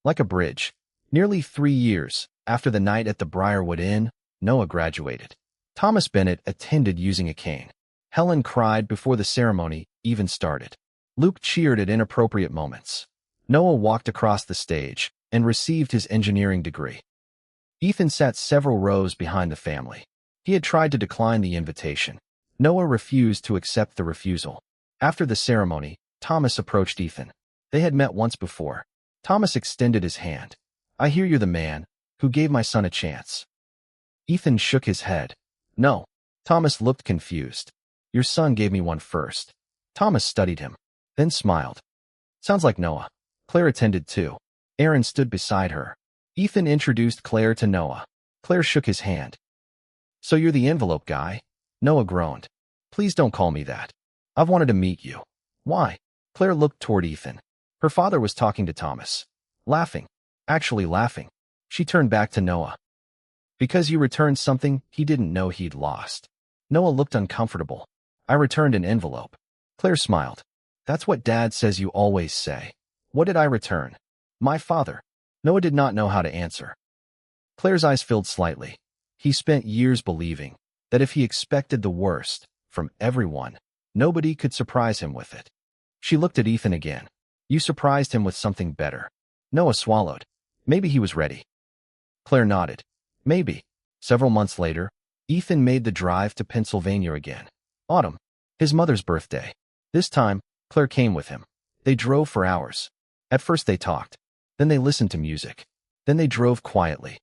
Like a bridge. Nearly 3 years after the night at the Briarwood Inn, Noah graduated. Thomas Bennett attended using a cane. Helen cried before the ceremony even started. Luke cheered at inappropriate moments. Noah walked across the stage and received his engineering degree. Ethan sat several rows behind the family. He had tried to decline the invitation. Noah refused to accept the refusal. After the ceremony, Thomas approached Ethan. They had met once before. Thomas extended his hand. "I hear you're the man who gave my son a chance." Ethan shook his head. "No." Thomas looked confused. "Your son gave me one first." Thomas studied him, then smiled. "Sounds like Noah." Claire attended too. Aaron stood beside her. Ethan introduced Claire to Noah. Claire shook his hand. "So you're the envelope guy?" Noah groaned. "Please don't call me that. I've wanted to meet you." "Why?" Claire looked toward Ethan. Her father was talking to Thomas. Laughing. Actually laughing. She turned back to Noah. "Because you returned something he didn't know he'd lost." Noah looked uncomfortable. "I returned an envelope." Claire smiled. "That's what Dad says you always say." "What did I return?" "My father." Noah did not know how to answer. Claire's eyes filled slightly. He spent years believing that if he expected the worst from everyone, nobody could surprise him with it. She looked at Ethan again. "You surprised him with something better." Noah swallowed. Maybe he was ready. Claire nodded. Maybe. Several months later, Ethan made the drive to Pennsylvania again. Autumn. His mother's birthday. This time, Claire came with him. They drove for hours. At first they talked. Then they listened to music. Then they drove quietly.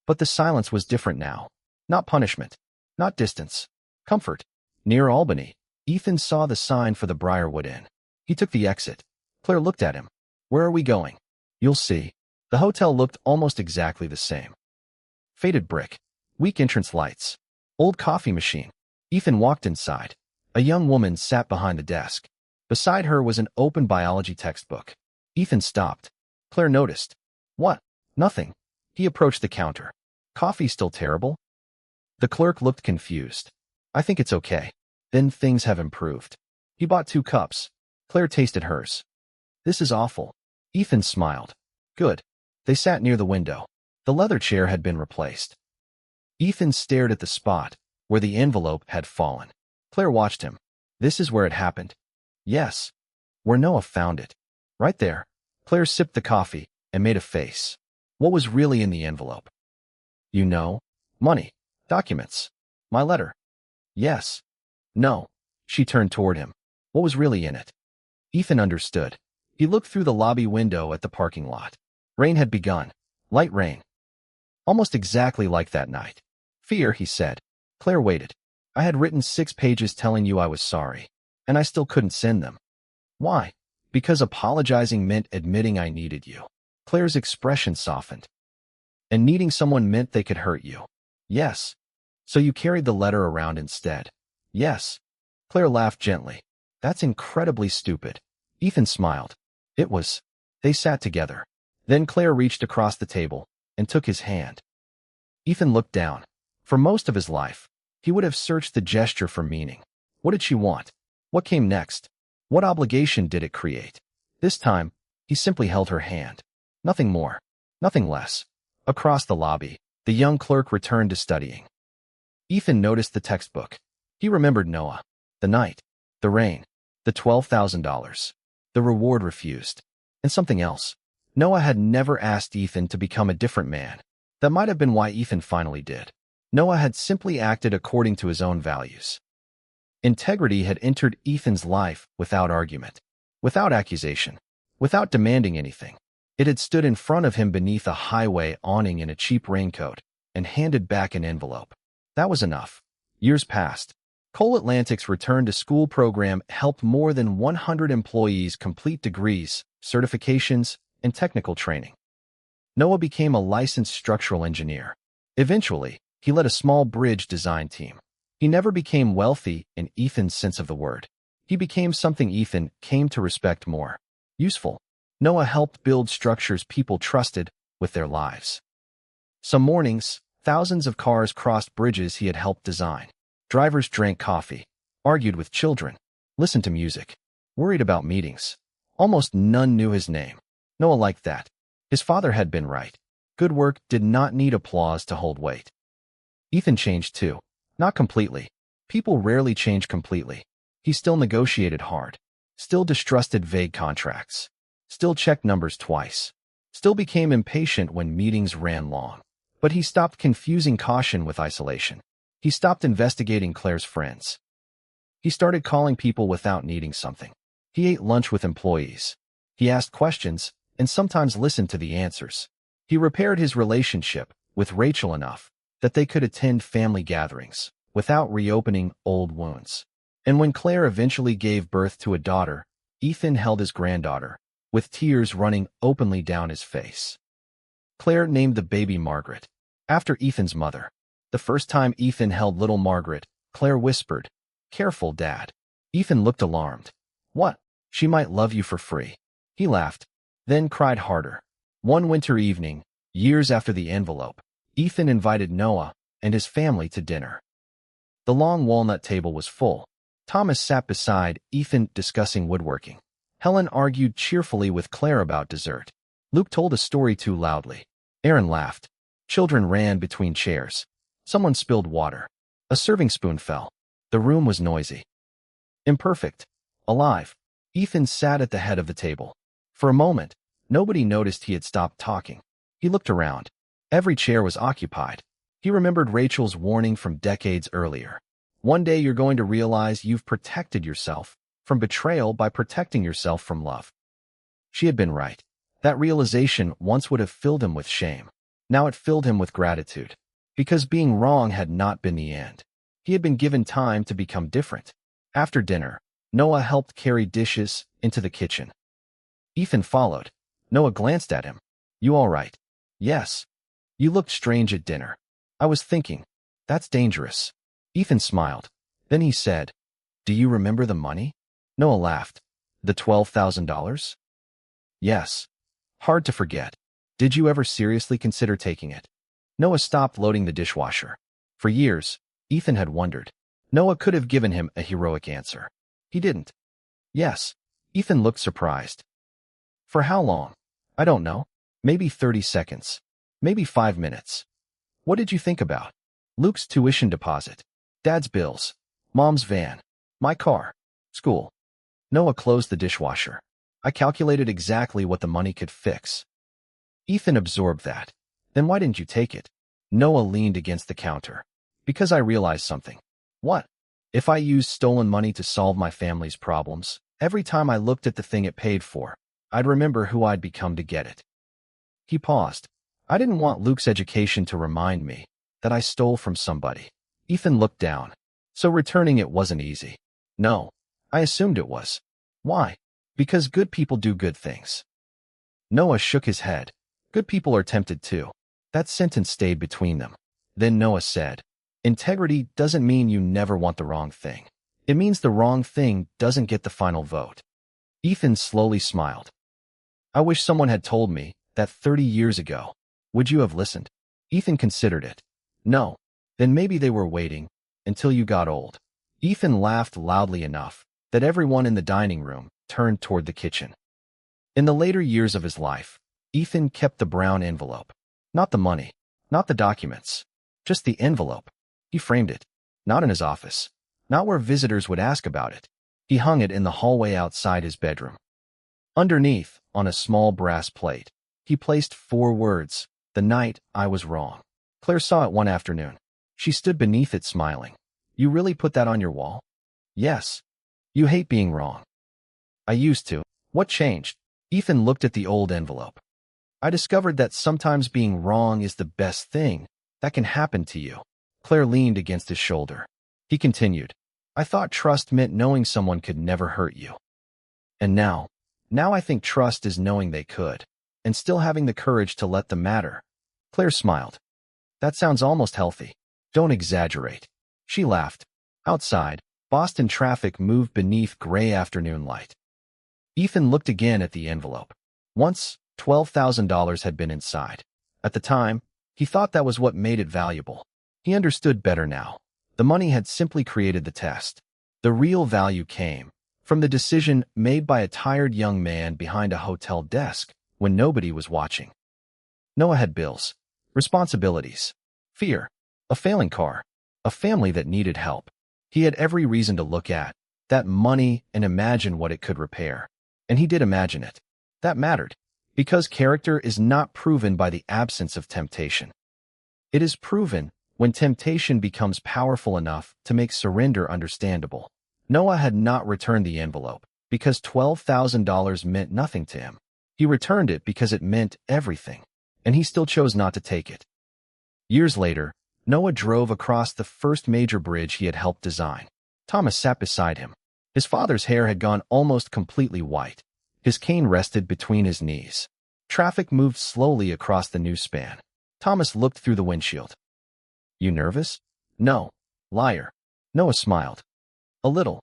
But the silence was different now. Not punishment. Not distance. Comfort. Near Albany, Ethan saw the sign for the Briarwood Inn. He took the exit. Claire looked at him. "Where are we going?" "You'll see." The hotel looked almost exactly the same. Faded brick. Weak entrance lights. Old coffee machine. Ethan walked inside. A young woman sat behind the desk. Beside her was an open biology textbook. Ethan stopped. Claire noticed. "What?" "Nothing." He approached the counter. "Coffee still terrible?" The clerk looked confused. "I think it's okay." "Then things have improved." He bought 2 cups. Claire tasted hers. "This is awful." Ethan smiled. "Good." They sat near the window. The leather chair had been replaced. Ethan stared at the spot where the envelope had fallen. Claire watched him. "This is where it happened." "Yes." "Where Noah found it." "Right there." Claire sipped the coffee and made a face. "What was really in the envelope?" "You know? Money. Documents. My letter." "Yes." "No." She turned toward him. "What was really in it?" Ethan understood. He looked through the lobby window at the parking lot. Rain had begun. Light rain. Almost exactly like that night. "Fear," he said. Claire waited. "I had written 6 pages telling you I was sorry, and I still couldn't send them." "Why?" "Because apologizing meant admitting I needed you." Claire's expression softened. "And needing someone meant they could hurt you." "Yes." "So you carried the letter around instead." "Yes." Claire laughed gently. "That's incredibly stupid." Ethan smiled. "It was." They sat together. Then Claire reached across the table and took his hand. Ethan looked down. For most of his life, he would have searched the gesture for meaning. What did she want? What came next? What obligation did it create? This time, he simply held her hand. Nothing more. Nothing less. Across the lobby, the young clerk returned to studying. Ethan noticed the textbook. He remembered Noah. The night. The rain. The $12,000. The reward refused. And something else. Noah had never asked Ethan to become a different man. That might have been why Ethan finally did. Noah had simply acted according to his own values. Integrity had entered Ethan's life without argument, without accusation, without demanding anything. It had stood in front of him beneath a highway awning in a cheap raincoat and handed back an envelope. That was enough. Years passed. Coal Atlantic's return-to-school program helped more than 100 employees complete degrees, certifications, and technical training. Noah became a licensed structural engineer. Eventually, he led a small bridge design team. He never became wealthy in Ethan's sense of the word. He became something Ethan came to respect more. Useful. Noah helped build structures people trusted with their lives. Some mornings, thousands of cars crossed bridges he had helped design. Drivers drank coffee, argued with children, listened to music, worried about meetings. Almost none knew his name. Noah liked that. His father had been right. Good work did not need applause to hold weight. Ethan changed too. Not completely. People rarely change completely. He still negotiated hard. Still distrusted vague contracts. Still checked numbers twice. Still became impatient when meetings ran long. But he stopped confusing caution with isolation. He stopped investigating Claire's friends. He started calling people without needing something. He ate lunch with employees. He asked questions and sometimes listened to the answers. He repaired his relationship with Rachel enough that they could attend family gatherings without reopening old wounds. And when Claire eventually gave birth to a daughter, Ethan held his granddaughter, with tears running openly down his face. Claire named the baby Margaret, after Ethan's mother. The first time Ethan held little Margaret, Claire whispered, "Careful, Dad." Ethan looked alarmed. "What? She might love you for free." He laughed, then cried harder. One winter evening, years after the envelope, Ethan invited Noah and his family to dinner. The long walnut table was full. Thomas sat beside Ethan discussing woodworking. Helen argued cheerfully with Claire about dessert. Luke told a story too loudly. Aaron laughed. Children ran between chairs. Someone spilled water. A serving spoon fell. The room was noisy. Imperfect. Alive. Ethan sat at the head of the table. For a moment, nobody noticed he had stopped talking. He looked around. Every chair was occupied. He remembered Rachel's warning from decades earlier. One day you're going to realize you've protected yourself from betrayal by protecting yourself from love. She had been right. That realization once would have filled him with shame. Now it filled him with gratitude. Because being wrong had not been the end. He had been given time to become different. After dinner, Noah helped carry dishes into the kitchen. Ethan followed. Noah glanced at him. "You all right?" "Yes." "You looked strange at dinner." "I was thinking. That's dangerous." Ethan smiled. Then he said, "Do you remember the money?" Noah laughed. "The $12,000? "Yes." "Hard to forget. Did you ever seriously consider taking it?" Noah stopped loading the dishwasher. For years, Ethan had wondered. Noah could have given him a heroic answer. He didn't. "Yes." Ethan looked surprised. "For how long?" "I don't know. Maybe 30 seconds. Maybe 5 minutes." "What did you think about?" "Luke's tuition deposit. Dad's bills. Mom's van. My car. School." Noah closed the dishwasher. "I calculated exactly what the money could fix." Ethan absorbed that. "Then why didn't you take it?" Noah leaned against the counter. "Because I realized something." "What?" "If I used stolen money to solve my family's problems, every time I looked at the thing it paid for, I'd remember who I'd become to get it." He paused. "I didn't want Luke's education to remind me that I stole from somebody." Ethan looked down. "So returning it wasn't easy." "No. I assumed it was." "Why?" "Because good people do good things." Noah shook his head. "Good people are tempted too." That sentence stayed between them. Then Noah said, "Integrity doesn't mean you never want the wrong thing. It means the wrong thing doesn't get the final vote." Ethan slowly smiled. "I wish someone had told me that 30 years ago. Would you have listened?" Ethan considered it. "No." "Then maybe they were waiting until you got old." Ethan laughed loudly enough that everyone in the dining room turned toward the kitchen. In the later years of his life, Ethan kept the brown envelope. Not the money, not the documents, just the envelope. He framed it, not in his office, not where visitors would ask about it. He hung it in the hallway outside his bedroom. Underneath, on a small brass plate, he placed 4 words, "The night I was wrong." Claire saw it one afternoon. She stood beneath it smiling. "You really put that on your wall?" "Yes." "You hate being wrong." "I used to." "What changed?" Ethan looked at the old envelope. "I discovered that sometimes being wrong is the best thing that can happen to you." Claire leaned against his shoulder. He continued, "I thought trust meant knowing someone could never hurt you. And now I think trust is knowing they could. and still having the courage to let them matter. Claire smiled. That sounds almost healthy. Don't exaggerate. She laughed. Outside, Boston traffic moved beneath gray afternoon light. Ethan looked again at the envelope. Once, $12,000 had been inside. At the time, he thought that was what made it valuable. He understood better now. The money had simply created the test. The real value came from the decision made by a tired young man behind a hotel desk when nobody was watching. Noah had bills, responsibilities, fear, a failing car, a family that needed help. He had every reason to look at that money and imagine what it could repair. And he did imagine it. That mattered, because character is not proven by the absence of temptation. It is proven when temptation becomes powerful enough to make surrender understandable. Noah had not returned the envelope because $12,000 meant nothing to him. He returned it because it meant everything, and he still chose not to take it. Years later, Noah drove across the first major bridge he had helped design. Thomas sat beside him. His father's hair had gone almost completely white. His cane rested between his knees. Traffic moved slowly across the new span. Thomas looked through the windshield. You nervous? No. Liar. Noah smiled. A little.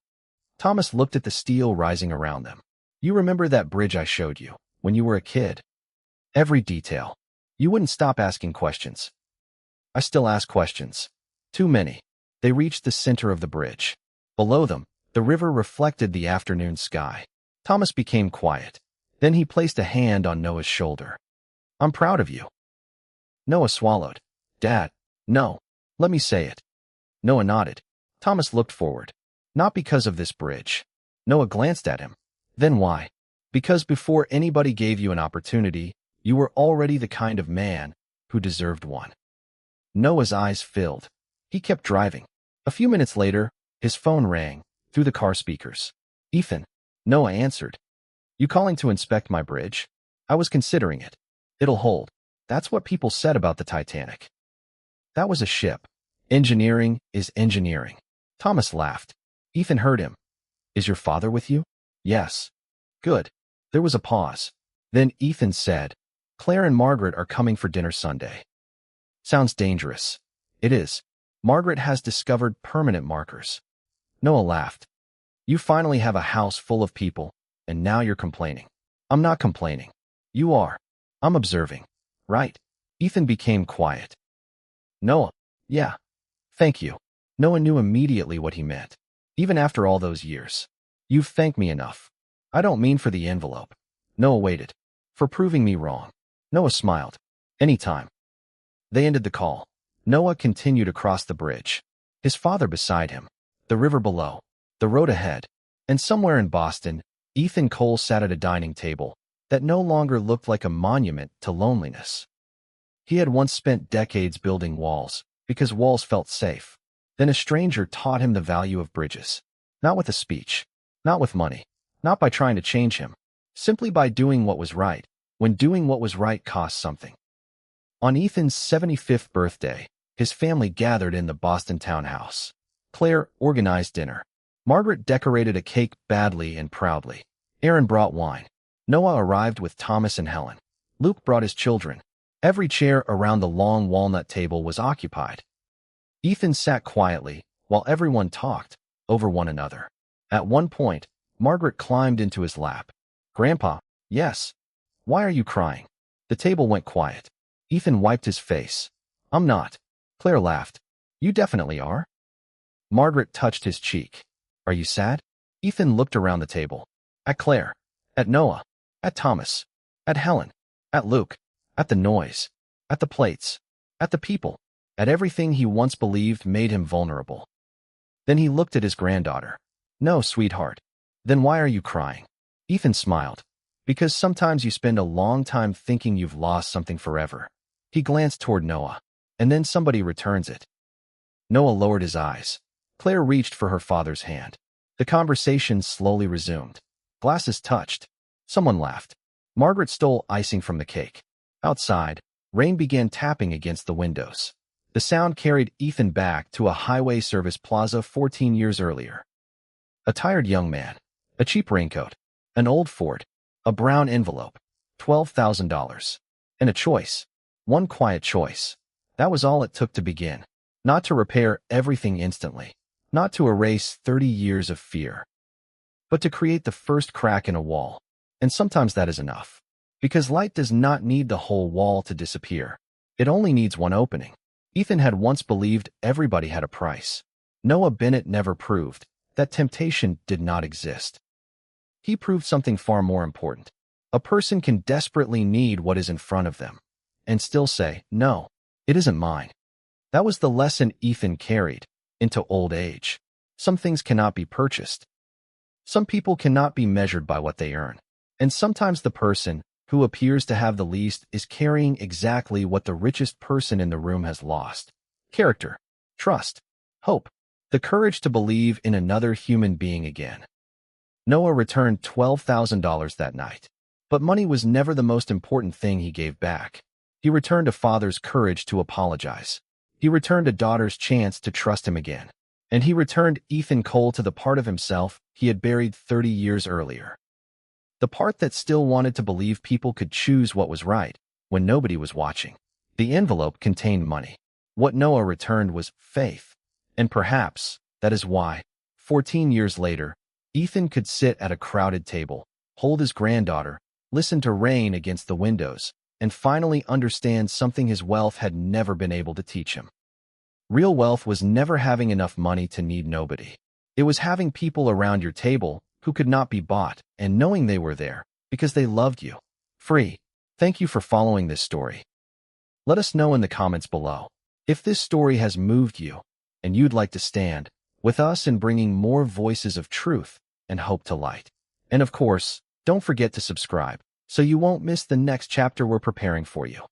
Thomas looked at the steel rising around them. You remember that bridge I showed you when you were a kid? Every detail. You wouldn't stop asking questions. I still ask questions. Too many. They reached the center of the bridge. Below them, the river reflected the afternoon sky. Thomas became quiet. Then he placed a hand on Noah's shoulder. I'm proud of you. Noah swallowed. Dad, no. Let me say it. Noah nodded. Thomas looked forward. Not because of this bridge. Noah glanced at him. Then why? Because before anybody gave you an opportunity, you were already the kind of man who deserved one. Noah's eyes filled. He kept driving. A few minutes later, his phone rang through the car speakers. Ethan. Noah answered. You calling to inspect my bridge? I was considering it. It'll hold. That's what people said about the Titanic. That was a ship. Engineering is engineering. Thomas laughed. Ethan heard him. Is your father with you? Yes. Good. There was a pause. Then Ethan said, Claire and Margaret are coming for dinner Sunday. Sounds dangerous. It is. Margaret has discovered permanent markers. Noah laughed. You finally have a house full of people, and now you're complaining. I'm not complaining. You are. I'm observing. Right. Ethan became quiet. Noah. Yeah. Thank you. Noah knew immediately what he meant. Even after all those years. You've thanked me enough. I don't mean for the envelope. Noah waited. For proving me wrong. Noah smiled. Anytime. They ended the call. Noah continued across the bridge. His father beside him. The river below. The road ahead. And somewhere in Boston, Ethan Cole sat at a dining table that no longer looked like a monument to loneliness. He had once spent decades building walls because walls felt safe. Then a stranger taught him the value of bridges. Not with a speech. Not with money. Not by trying to change him. Simply by doing what was right, when doing what was right cost something. On Ethan's 75th birthday, his family gathered in the Boston townhouse. Claire organized dinner. Margaret decorated a cake badly and proudly. Aaron brought wine. Noah arrived with Thomas and Helen. Luke brought his children. Every chair around the long walnut table was occupied. Ethan sat quietly while everyone talked over one another. At one point, Margaret climbed into his lap. Grandpa, yes. Why are you crying? The table went quiet. Ethan wiped his face. I'm not. Claire laughed. You definitely are. Margaret touched his cheek. Are you sad? Ethan looked around the table. At Claire. At Noah. At Thomas. At Helen. At Luke. At the noise. At the plates. At the people. At everything he once believed made him vulnerable. Then he looked at his granddaughter. No, sweetheart. Then why are you crying? Ethan smiled. Because sometimes you spend a long time thinking you've lost something forever. He glanced toward Noah. And then somebody returns it. Noah lowered his eyes. Claire reached for her father's hand. The conversation slowly resumed. Glasses touched. Someone laughed. Margaret stole icing from the cake. Outside, rain began tapping against the windows. The sound carried Ethan back to a highway service plaza 14 years earlier. A tired young man. A cheap raincoat. An old Ford. A brown envelope. $12,000. And a choice. One quiet choice. That was all it took to begin. Not to repair everything instantly. Not to erase 30 years of fear. But to create the first crack in a wall. And sometimes that is enough. Because light does not need the whole wall to disappear. It only needs one opening. Ethan had once believed everybody had a price. Noah Bennett never proved that temptation did not exist. He proved something far more important. A person can desperately need what is in front of them and still say, no, it isn't mine. That was the lesson Ethan carried into old age. Some things cannot be purchased. Some people cannot be measured by what they earn. And sometimes the person who appears to have the least is carrying exactly what the richest person in the room has lost. Character, trust, hope, the courage to believe in another human being again. Noah returned $12,000 that night. But money was never the most important thing he gave back. He returned a father's courage to apologize. He returned a daughter's chance to trust him again. And he returned Ethan Cole to the part of himself he had buried 30 years earlier. The part that still wanted to believe people could choose what was right when nobody was watching. The envelope contained money. What Noah returned was faith. And perhaps that is why, 14 years later, Ethan could sit at a crowded table, hold his granddaughter, listen to rain against the windows, and finally understand something his wealth had never been able to teach him. Real wealth was never having enough money to need nobody. It was having people around your table who could not be bought and knowing they were there because they loved you. Free. Thank you for following this story. Let us know in the comments below if this story has moved you and you'd like to stand with us in bringing more voices of truth and hope to light. And of course, don't forget to subscribe so you won't miss the next chapter we're preparing for you.